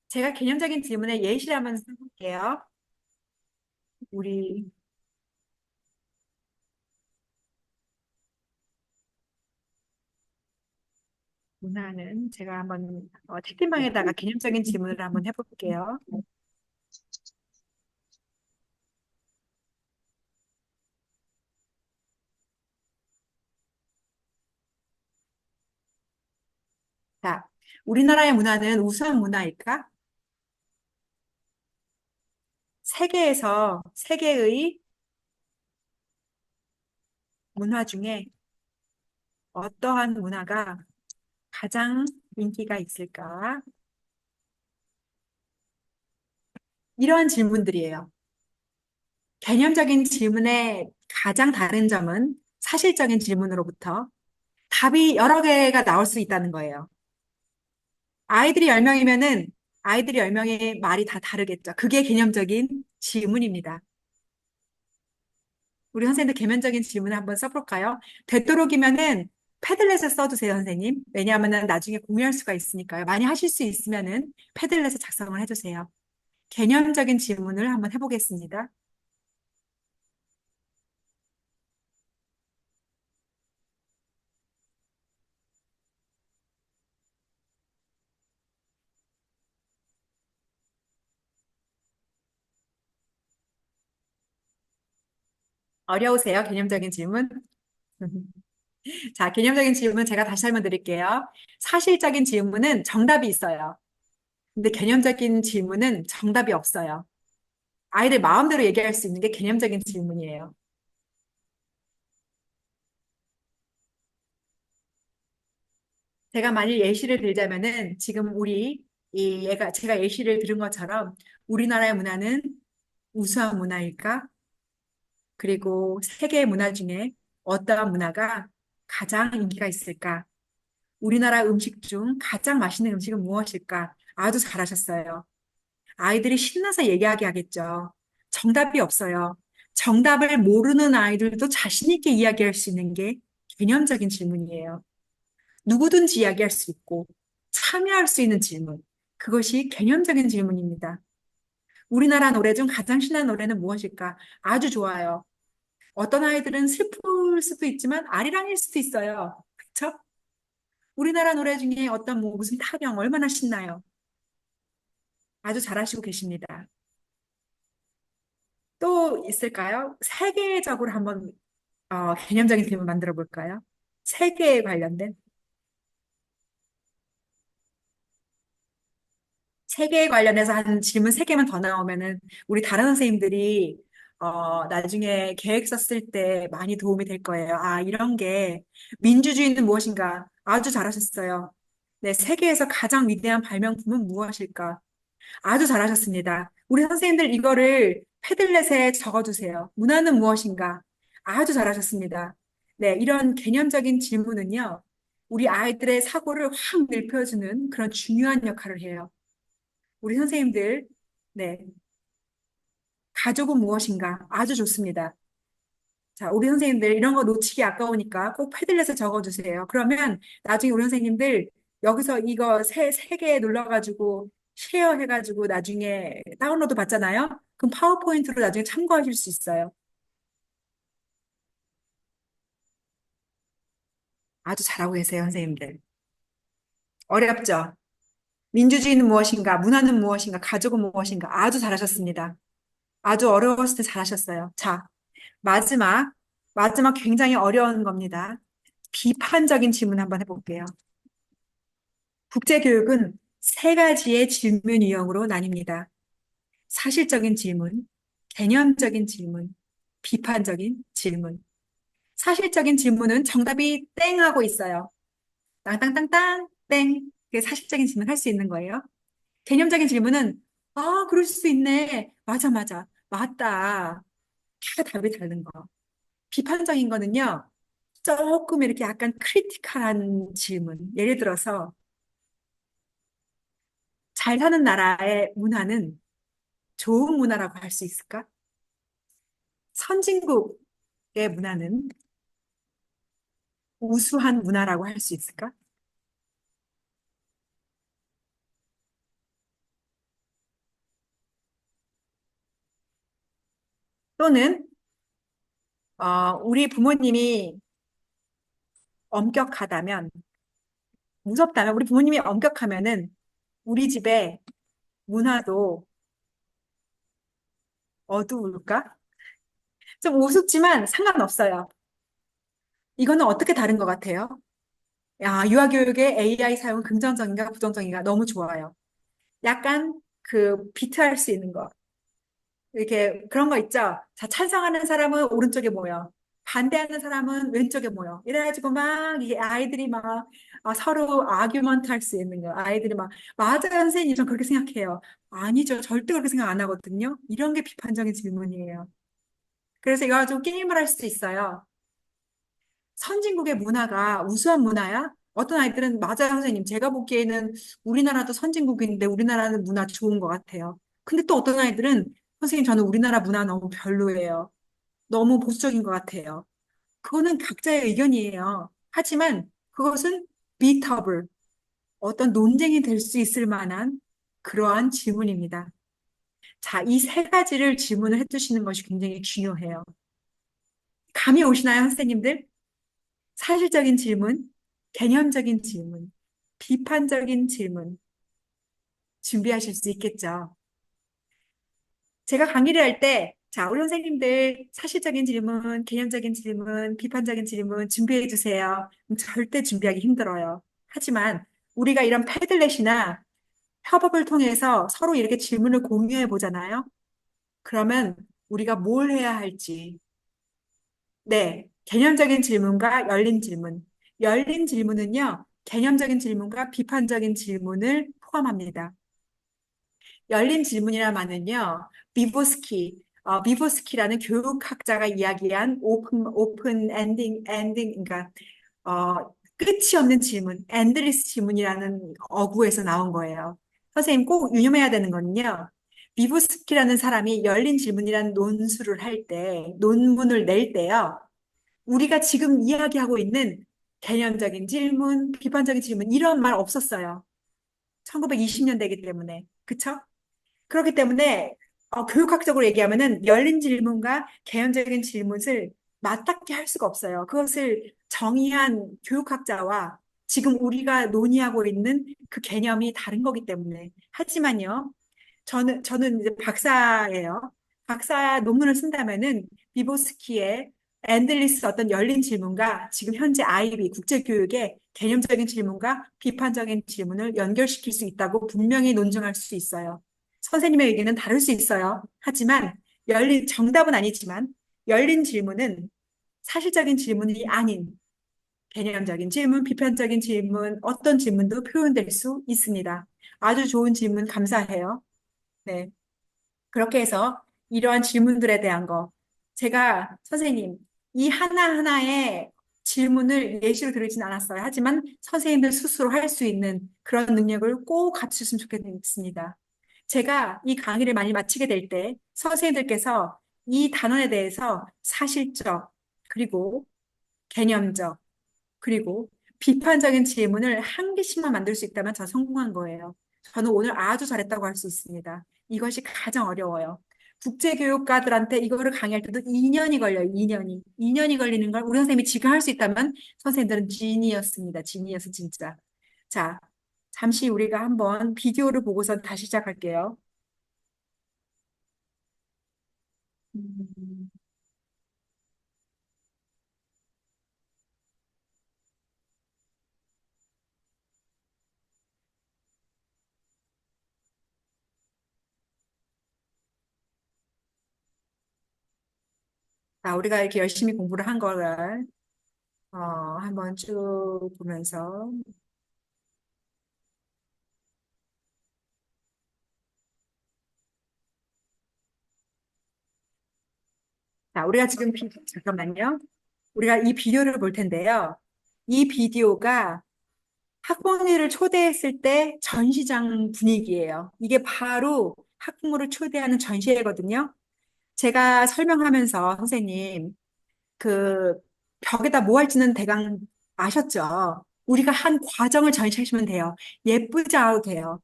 D: 제가 개념적인 질문에 예시를 한번 써볼게요. 우리 문화는 제가 한번 채팅방에다가 개념적인 질문을 한번 해볼게요. 자, 우리나라의 문화는 우수한 문화일까? 세계의 문화 중에 어떠한 문화가 가장 인기가 있을까? 이러한 질문들이에요. 개념적인 질문의 가장 다른 점은 사실적인 질문으로부터 답이 여러 개가 나올 수 있다는 거예요. 아이들이 10명이면은 아이들이 10명의 말이 다 다르겠죠. 그게 개념적인 질문입니다. 우리 선생님도 개념적인 질문을 한번 써볼까요? 되도록이면은 패들렛을 써주세요, 선생님. 왜냐하면 나중에 공유할 수가 있으니까요. 많이 하실 수 있으면은 패들렛을 작성을 해주세요. 개념적인 질문을 한번 해보겠습니다. 어려우세요? 개념적인 질문? 자, 개념적인 질문 제가 다시 설명 드릴게요. 사실적인 질문은 정답이 있어요. 근데 개념적인 질문은 정답이 없어요. 아이들 마음대로 얘기할 수 있는 게 개념적인 질문이에요. 제가 만일 예시를 들자면은 지금 제가 예시를 들은 것처럼 우리나라의 문화는 우수한 문화일까? 그리고 세계의 문화 중에 어떠한 문화가 가장 인기가 있을까? 우리나라 음식 중 가장 맛있는 음식은 무엇일까? 아주 잘하셨어요. 아이들이 신나서 얘기하게 하겠죠. 정답이 없어요. 정답을 모르는 아이들도 자신 있게 이야기할 수 있는 게 개념적인 질문이에요. 누구든지 이야기할 수 있고 참여할 수 있는 질문. 그것이 개념적인 질문입니다. 우리나라 노래 중 가장 신나는 노래는 무엇일까? 아주 좋아요. 어떤 아이들은 슬플 수도 있지만 아리랑일 수도 있어요. 그렇죠? 우리나라 노래 중에 어떤 무슨 타령 얼마나 신나요? 아주 잘하시고 계십니다. 또 있을까요? 세계적으로 한번 개념적인 질문 만들어 볼까요? 세계에 관련된 세계에 관련해서 한 질문 세 개만 더 나오면은 우리 다른 선생님들이 나중에 계획 썼을 때 많이 도움이 될 거예요. 아, 이런 게 민주주의는 무엇인가? 아주 잘하셨어요. 네, 세계에서 가장 위대한 발명품은 무엇일까? 아주 잘하셨습니다. 우리 선생님들 이거를 패들렛에 적어두세요. 문화는 무엇인가? 아주 잘하셨습니다. 네, 이런 개념적인 질문은요, 우리 아이들의 사고를 확 넓혀주는 그런 중요한 역할을 해요. 우리 선생님들, 네, 가족은 무엇인가? 아주 좋습니다. 자, 우리 선생님들 이런 거 놓치기 아까우니까 꼭 패들렛에 적어주세요. 그러면 나중에 우리 선생님들 여기서 이거 세 개 눌러가지고 쉐어해가지고 나중에 다운로드 받잖아요. 그럼 파워포인트로 나중에 참고하실 수 있어요. 아주 잘하고 계세요, 선생님들. 어렵죠? 민주주의는 무엇인가? 문화는 무엇인가? 가족은 무엇인가? 아주 잘하셨습니다. 아주 어려웠을 때 잘하셨어요. 자, 마지막, 마지막 굉장히 어려운 겁니다. 비판적인 질문 한번 해볼게요. 국제교육은 세 가지의 질문 유형으로 나뉩니다. 사실적인 질문, 개념적인 질문, 비판적인 질문. 사실적인 질문은 정답이 땡 하고 있어요. 땅땅땅땅, 땡. 그게 사실적인 질문 할 수 있는 거예요. 개념적인 질문은, 아, 그럴 수 있네. 맞아, 맞아. 맞다. 다 답이 다른 거. 비판적인 거는요, 조금 이렇게 약간 크리티컬한 질문. 예를 들어서, 잘 사는 나라의 문화는 좋은 문화라고 할 수 있을까? 선진국의 문화는 우수한 문화라고 할 수 있을까? 또는, 우리 부모님이 엄격하다면, 무섭다면, 우리 부모님이 엄격하면은 우리 집의 문화도 어두울까? 좀 우습지만 상관없어요. 이거는 어떻게 다른 것 같아요? 야, 유아교육의 AI 사용 긍정적인가 부정적인가 너무 좋아요. 약간 비트할 수 있는 거. 이렇게 그런 거 있죠? 자, 찬성하는 사람은 오른쪽에 모여. 반대하는 사람은 왼쪽에 모여. 이래가지고 막 이게 아이들이 막 서로 아규먼트 할 수 있는 거. 아이들이 막 맞아요, 선생님. 전 그렇게 생각해요. 아니죠. 절대 그렇게 생각 안 하거든요. 이런 게 비판적인 질문이에요. 그래서 이거 가지고 게임을 할 수도 있어요. 선진국의 문화가 우수한 문화야? 어떤 아이들은 맞아요, 선생님. 제가 보기에는 우리나라도 선진국인데 우리나라는 문화 좋은 것 같아요. 근데 또 어떤 아이들은 선생님, 저는 우리나라 문화 너무 별로예요. 너무 보수적인 것 같아요. 그거는 각자의 의견이에요. 하지만 그것은 비터블, 어떤 논쟁이 될 수 있을 만한 그러한 질문입니다. 자, 이 세 가지를 질문을 해두시는 것이 굉장히 중요해요. 감이 오시나요, 선생님들? 사실적인 질문, 개념적인 질문, 비판적인 질문 준비하실 수 있겠죠. 제가 강의를 할 때 자, 우리 선생님들 사실적인 질문, 개념적인 질문, 비판적인 질문 준비해 주세요. 절대 준비하기 힘들어요. 하지만 우리가 이런 패들렛이나 협업을 통해서 서로 이렇게 질문을 공유해 보잖아요. 그러면 우리가 뭘 해야 할지. 네, 개념적인 질문과 열린 질문. 열린 질문은요, 개념적인 질문과 비판적인 질문을 포함합니다. 열린 질문이란 말은요, 비보스키라는 교육학자가 이야기한 오픈 엔딩, 그러니까, 끝이 없는 질문, 엔드리스 질문이라는 어구에서 나온 거예요. 선생님 꼭 유념해야 되는 거는요, 비보스키라는 사람이 열린 질문이라는 논술을 할 때, 논문을 낼 때요, 우리가 지금 이야기하고 있는 개념적인 질문, 비판적인 질문, 이런 말 없었어요. 1920년대이기 때문에. 그쵸? 그렇기 때문에 교육학적으로 얘기하면은 열린 질문과 개연적인 질문을 맞닿게 할 수가 없어요. 그것을 정의한 교육학자와 지금 우리가 논의하고 있는 그 개념이 다른 거기 때문에. 하지만요, 저는 이제 박사예요. 박사 논문을 쓴다면은 비보스키의 엔들리스 어떤 열린 질문과 지금 현재 아이비 국제교육의 개념적인 질문과 비판적인 질문을 연결시킬 수 있다고 분명히 논증할 수 있어요. 선생님의 의견은 다를 수 있어요. 하지만 정답은 아니지만 열린 질문은 사실적인 질문이 아닌 개념적인 질문, 비판적인 질문, 어떤 질문도 표현될 수 있습니다. 아주 좋은 질문 감사해요. 네. 그렇게 해서 이러한 질문들에 대한 거, 제가 선생님, 이 하나하나의 질문을 예시로 드리진 않았어요. 하지만 선생님들 스스로 할 수 있는 그런 능력을 꼭 갖추셨으면 좋겠습니다. 제가 이 강의를 많이 마치게 될 때 선생님들께서 이 단원에 대해서 사실적, 그리고 개념적, 그리고 비판적인 질문을 한 개씩만 만들 수 있다면 저 성공한 거예요. 저는 오늘 아주 잘했다고 할 수 있습니다. 이것이 가장 어려워요. 국제교육가들한테 이거를 강의할 때도 2년이 걸려요. 2년이. 2년이 걸리는 걸 우리 선생님이 지금 할 수 있다면 선생님들은 지니어스입니다. 지니어스 진짜. 자, 잠시 우리가 한번 비디오를 보고서 다시 시작할게요. 음, 자, 우리가 이렇게 열심히 공부를 한 거를 한번 쭉 보면서 자, 우리가 지금 잠깐만요. 우리가 이 비디오를 볼 텐데요. 이 비디오가 학부모를 초대했을 때 전시장 분위기예요. 이게 바로 학부모를 초대하는 전시회거든요. 제가 설명하면서 선생님, 그 벽에다 뭐 할지는 대강 아셨죠? 우리가 한 과정을 전시하시면 돼요. 예쁘지 않아도 돼요.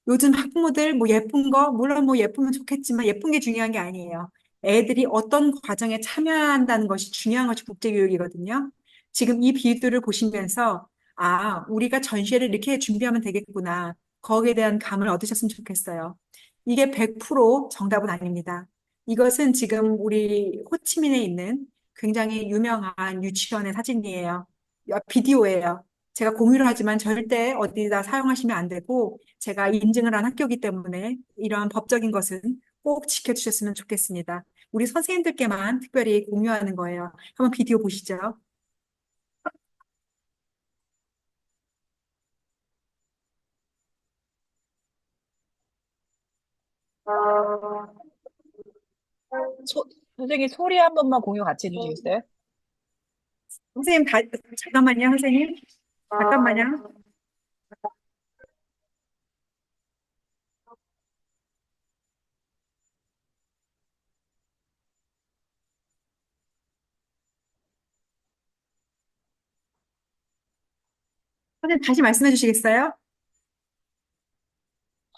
D: 요즘 학부모들 뭐 예쁜 거, 물론 뭐 예쁘면 좋겠지만 예쁜 게 중요한 게 아니에요. 애들이 어떤 과정에 참여한다는 것이 중요한 것이 국제교육이거든요. 지금 이 비디오를 보시면서 아, 우리가 전시회를 이렇게 준비하면 되겠구나. 거기에 대한 감을 얻으셨으면 좋겠어요. 이게 100% 정답은 아닙니다. 이것은 지금 우리 호치민에 있는 굉장히 유명한 유치원의 사진이에요. 비디오예요. 제가 공유를 하지만 절대 어디다 사용하시면 안 되고 제가 인증을 한 학교이기 때문에 이러한 법적인 것은 꼭 지켜주셨으면 좋겠습니다. 우리 선생님들께만 특별히 공유하는 거예요. 한번 비디오 보시죠.
A: 소, 선생님 소리 한 번만 공유 같이 해주시겠어요?
D: 선생님, 잠깐만요, 선생님. 잠깐만요. 선생님, 다시 말씀해 주시겠어요?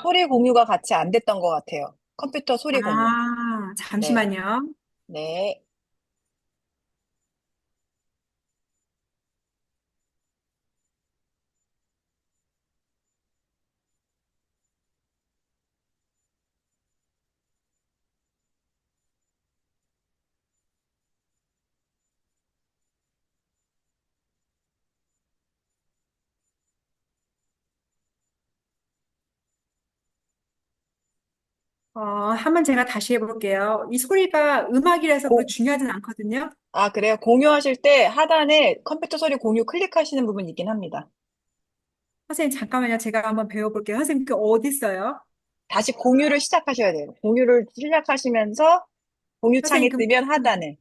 A: 소리 공유가 같이 안 됐던 것 같아요. 컴퓨터 소리 공유.
D: 아,
A: 네,
D: 잠시만요.
A: 네.
D: 한번 제가 다시 해볼게요. 이 소리가 음악이라서 그
A: 고,
D: 중요하진 않거든요.
A: 아, 그래요? 공유하실 때 하단에 컴퓨터 소리 공유 클릭하시는 부분이 있긴 합니다.
D: 선생님, 잠깐만요. 제가 한번 배워볼게요. 선생님, 그 어디 있어요?
A: 다시 공유를 시작하셔야 돼요. 공유를 시작하시면서
D: 선생님,
A: 공유창에
D: 그럼,
A: 뜨면 하단에.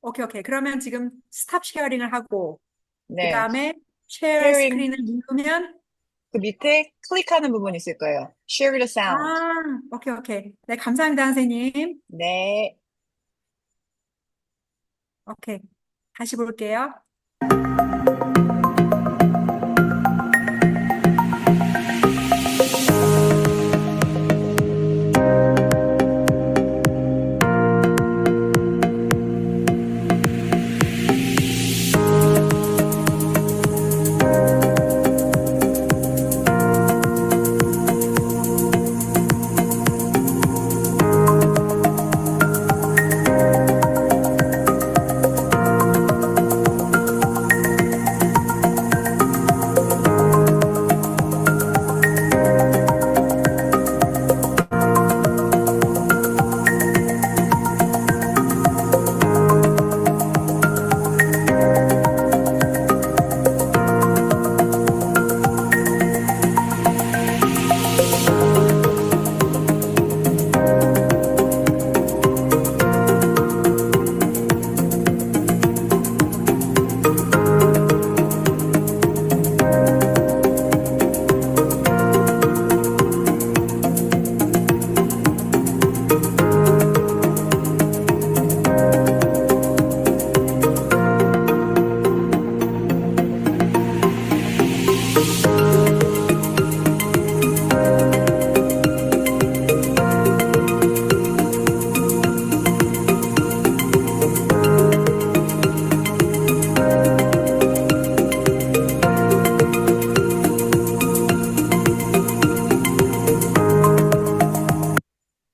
D: 오케이, 오케이. 그러면 지금 스탑 쉐어링을 하고, 그
A: 네.
D: 다음에 쉐어
A: sharing
D: 스크린을 누르면,
A: 그 밑에 클릭하는 부분이 있을 거예요. Share the sound.
D: 오케이, 오케이. 네, 감사합니다, 선생님.
A: 네.
D: 오케이. 다시 볼게요.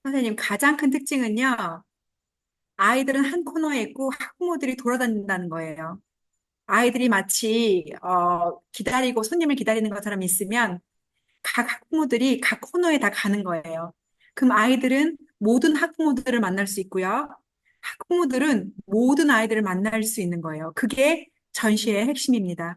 D: 선생님, 가장 큰 특징은요, 아이들은 한 코너에 있고 학부모들이 돌아다닌다는 거예요. 아이들이 마치 기다리고 손님을 기다리는 것처럼 있으면 각 학부모들이 각 코너에 다 가는 거예요. 그럼 아이들은 모든 학부모들을 만날 수 있고요. 학부모들은 모든 아이들을 만날 수 있는 거예요. 그게 전시의 핵심입니다.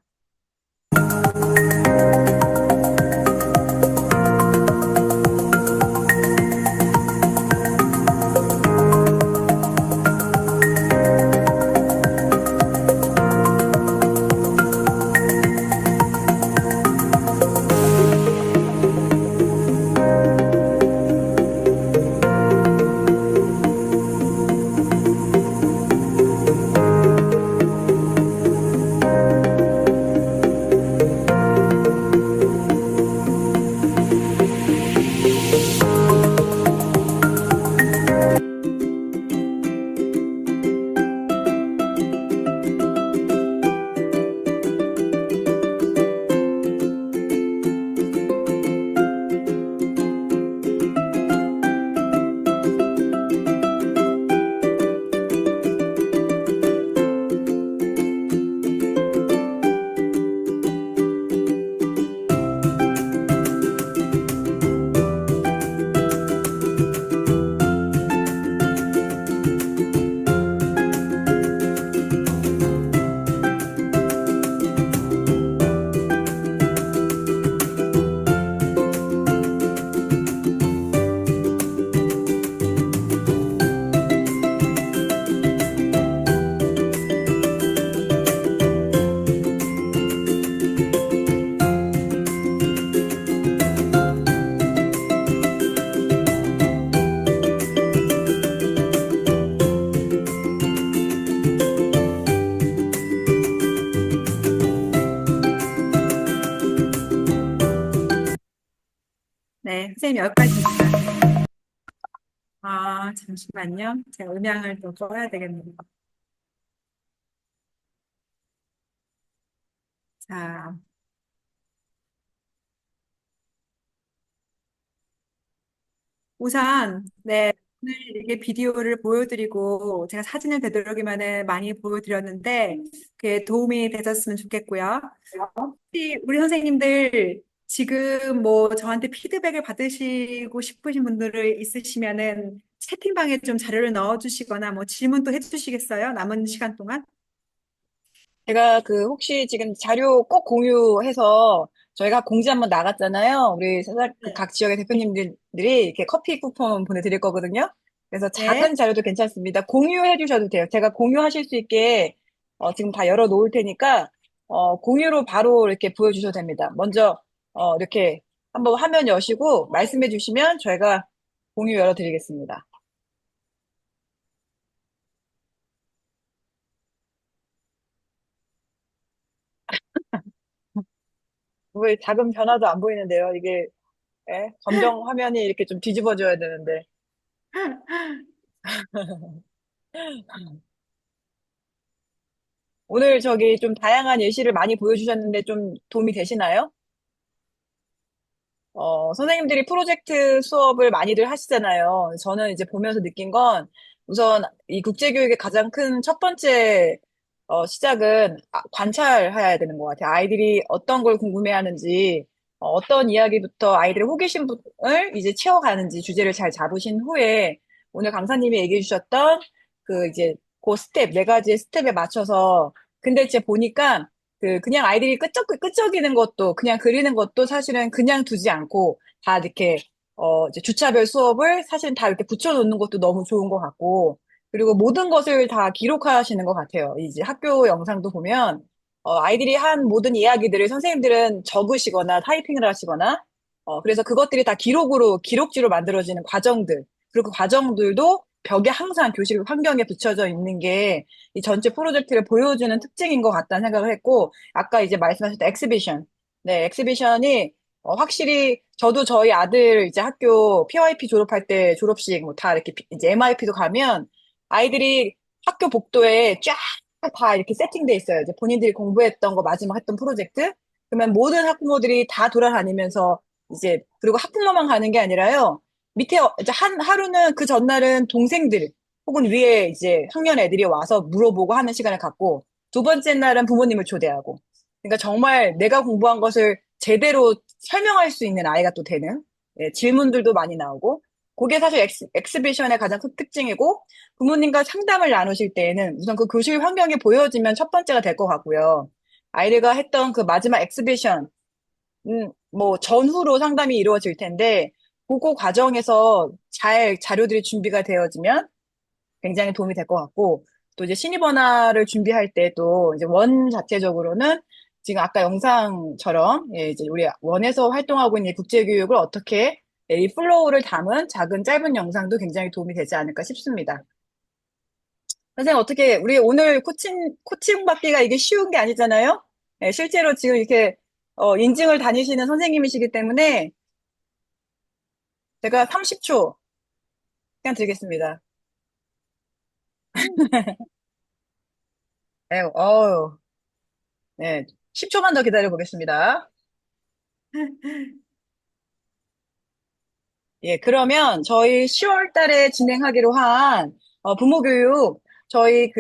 D: 네, 선생님 여기까지입니다. 잠시만요. 제가 음향을 또 꺼야 되겠네요. 자, 우선, 네, 오늘 이렇게 비디오를 보여드리고, 제가 사진을 되도록이면 많이 보여드렸는데, 그게 도움이 되셨으면 좋겠고요. 혹시 우리 선생님들 지금 뭐 저한테 피드백을 받으시고 싶으신 분들을 있으시면은 채팅방에 좀 자료를 넣어주시거나 뭐 질문도 해주시겠어요? 남은 시간 동안?
A: 제가 그 혹시 지금 자료 꼭 공유해서 저희가 공지 한번 나갔잖아요. 우리
D: 네.
A: 각 지역의 대표님들이 이렇게 커피 쿠폰 보내드릴 거거든요. 그래서 작은
D: 네.
A: 자료도 괜찮습니다. 공유해 주셔도 돼요. 제가 공유하실 수 있게 지금 다 열어 놓을 테니까 공유로 바로 이렇게 보여주셔도 됩니다. 먼저 이렇게 한번 화면 여시고 말씀해 주시면 저희가 공유 열어 드리겠습니다. 왜 작은 변화도 안 보이는데요? 이게 검정 화면이 이렇게 좀 뒤집어져야 되는데. 오늘 저기 좀 다양한 예시를 많이 보여주셨는데 좀 도움이 되시나요? 선생님들이 프로젝트 수업을 많이들 하시잖아요. 저는 이제 보면서 느낀 건 우선 이 국제교육의 가장 큰 첫 번째 시작은 관찰해야 되는 것 같아요. 아이들이 어떤 걸 궁금해하는지, 어떤 이야기부터 아이들의 호기심을 이제 채워가는지 주제를 잘 잡으신 후에 오늘 강사님이 얘기해 주셨던 그 이제 그 스텝, 네 가지의 스텝에 맞춰서 근데 이제 보니까 그냥 아이들이 끄적이는 것도, 그냥 그리는 것도 사실은 그냥 두지 않고, 다 이렇게, 이제 주차별 수업을 사실은 다 이렇게 붙여놓는 것도 너무 좋은 것 같고, 그리고 모든 것을 다 기록하시는 것 같아요. 이제 학교 영상도 보면, 아이들이 한 모든 이야기들을 선생님들은 적으시거나 타이핑을 하시거나, 그래서 그것들이 다 기록지로 만들어지는 과정들, 그리고 그 과정들도 벽에 항상 교실 환경에 붙여져 있는 게 이 전체 프로젝트를 보여주는 특징인 것 같다는 생각을 했고, 아까 이제 말씀하셨던 엑스비션. 네, 엑스비션이 확실히 저도 저희 아들 이제 학교 PYP 졸업할 때 졸업식 뭐 다 이렇게 이제 MIP도 가면 아이들이 학교 복도에 쫙 다 이렇게 세팅돼 있어요. 이제 본인들이 공부했던 거 마지막 했던 프로젝트. 그러면 모든 학부모들이 다 돌아다니면서 이제 그리고 학부모만 가는 게 아니라요. 밑에 이제 하루는 그 전날은 동생들 혹은 위에 이제 학년 애들이 와서 물어보고 하는 시간을 갖고 두 번째 날은 부모님을 초대하고 그러니까 정말 내가 공부한 것을 제대로 설명할 수 있는 아이가 또 되는 질문들도 많이 나오고 그게 사실 엑스비션의 가장 큰 특징이고 부모님과 상담을 나누실 때에는 우선 그 교실 환경이 보여지면 첫 번째가 될 것 같고요. 아이들과 했던 그 마지막 엑스비션 뭐 전후로 상담이 이루어질 텐데 그거 과정에서 잘 자료들이 준비가 되어지면 굉장히 도움이 될 것 같고, 또 이제 신입원화를 준비할 때도 이제 원 자체적으로는 지금 아까 영상처럼, 이제 우리 원에서 활동하고 있는 이 국제교육을 어떻게 이 플로우를 담은 작은 짧은 영상도 굉장히 도움이 되지 않을까 싶습니다. 선생님, 어떻게, 우리 오늘 코칭 받기가 이게 쉬운 게 아니잖아요? 실제로 지금 이렇게, 인증을 다니시는 선생님이시기 때문에 제가 30초 시간 드리겠습니다. 네, 네, 10초만 더 기다려 보겠습니다. 예, 그러면 저희 10월 달에 진행하기로 한 부모 교육 저희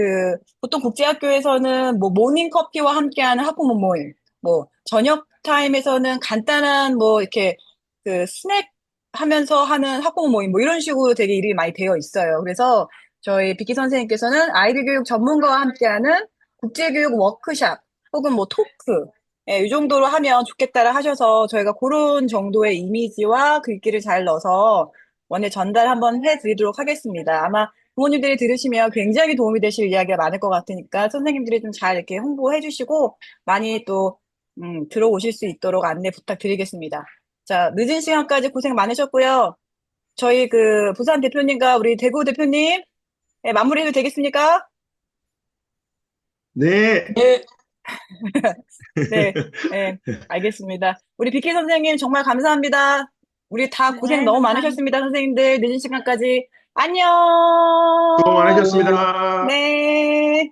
A: 보통 국제학교에서는 뭐 모닝 커피와 함께하는 학부모 모임, 뭐 저녁 타임에서는 간단한 뭐 이렇게 스낵 하면서 하는 학부모 모임 뭐 이런 식으로 되게 이름이 많이 되어 있어요. 그래서 저희 비키 선생님께서는 아이들 교육 전문가와 함께하는 국제교육 워크샵 혹은 뭐 토크 예, 이 정도로 하면 좋겠다라 하셔서 저희가 그런 정도의 이미지와 글귀를 잘 넣어서 원에 전달 한번 해드리도록 하겠습니다. 아마 부모님들이 들으시면 굉장히 도움이 되실 이야기가 많을 것 같으니까 선생님들이 좀 잘 이렇게 홍보해 주시고 많이 또 들어오실 수 있도록 안내 부탁드리겠습니다. 자, 늦은 시간까지 고생 많으셨고요. 저희 부산 대표님과 우리 대구 대표님 예, 마무리해도 되겠습니까?
B: 네.
C: 예,
A: 네, 네, 알겠습니다. 우리 비키 선생님 정말 감사합니다. 우리 다 고생
D: 네,
A: 너무
D: 감사합니다.
A: 많으셨습니다, 선생님들. 늦은 시간까지.
B: 수고
A: 안녕!
C: 어,
B: 많으셨습니다.
A: 네.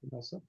B: 끝났어?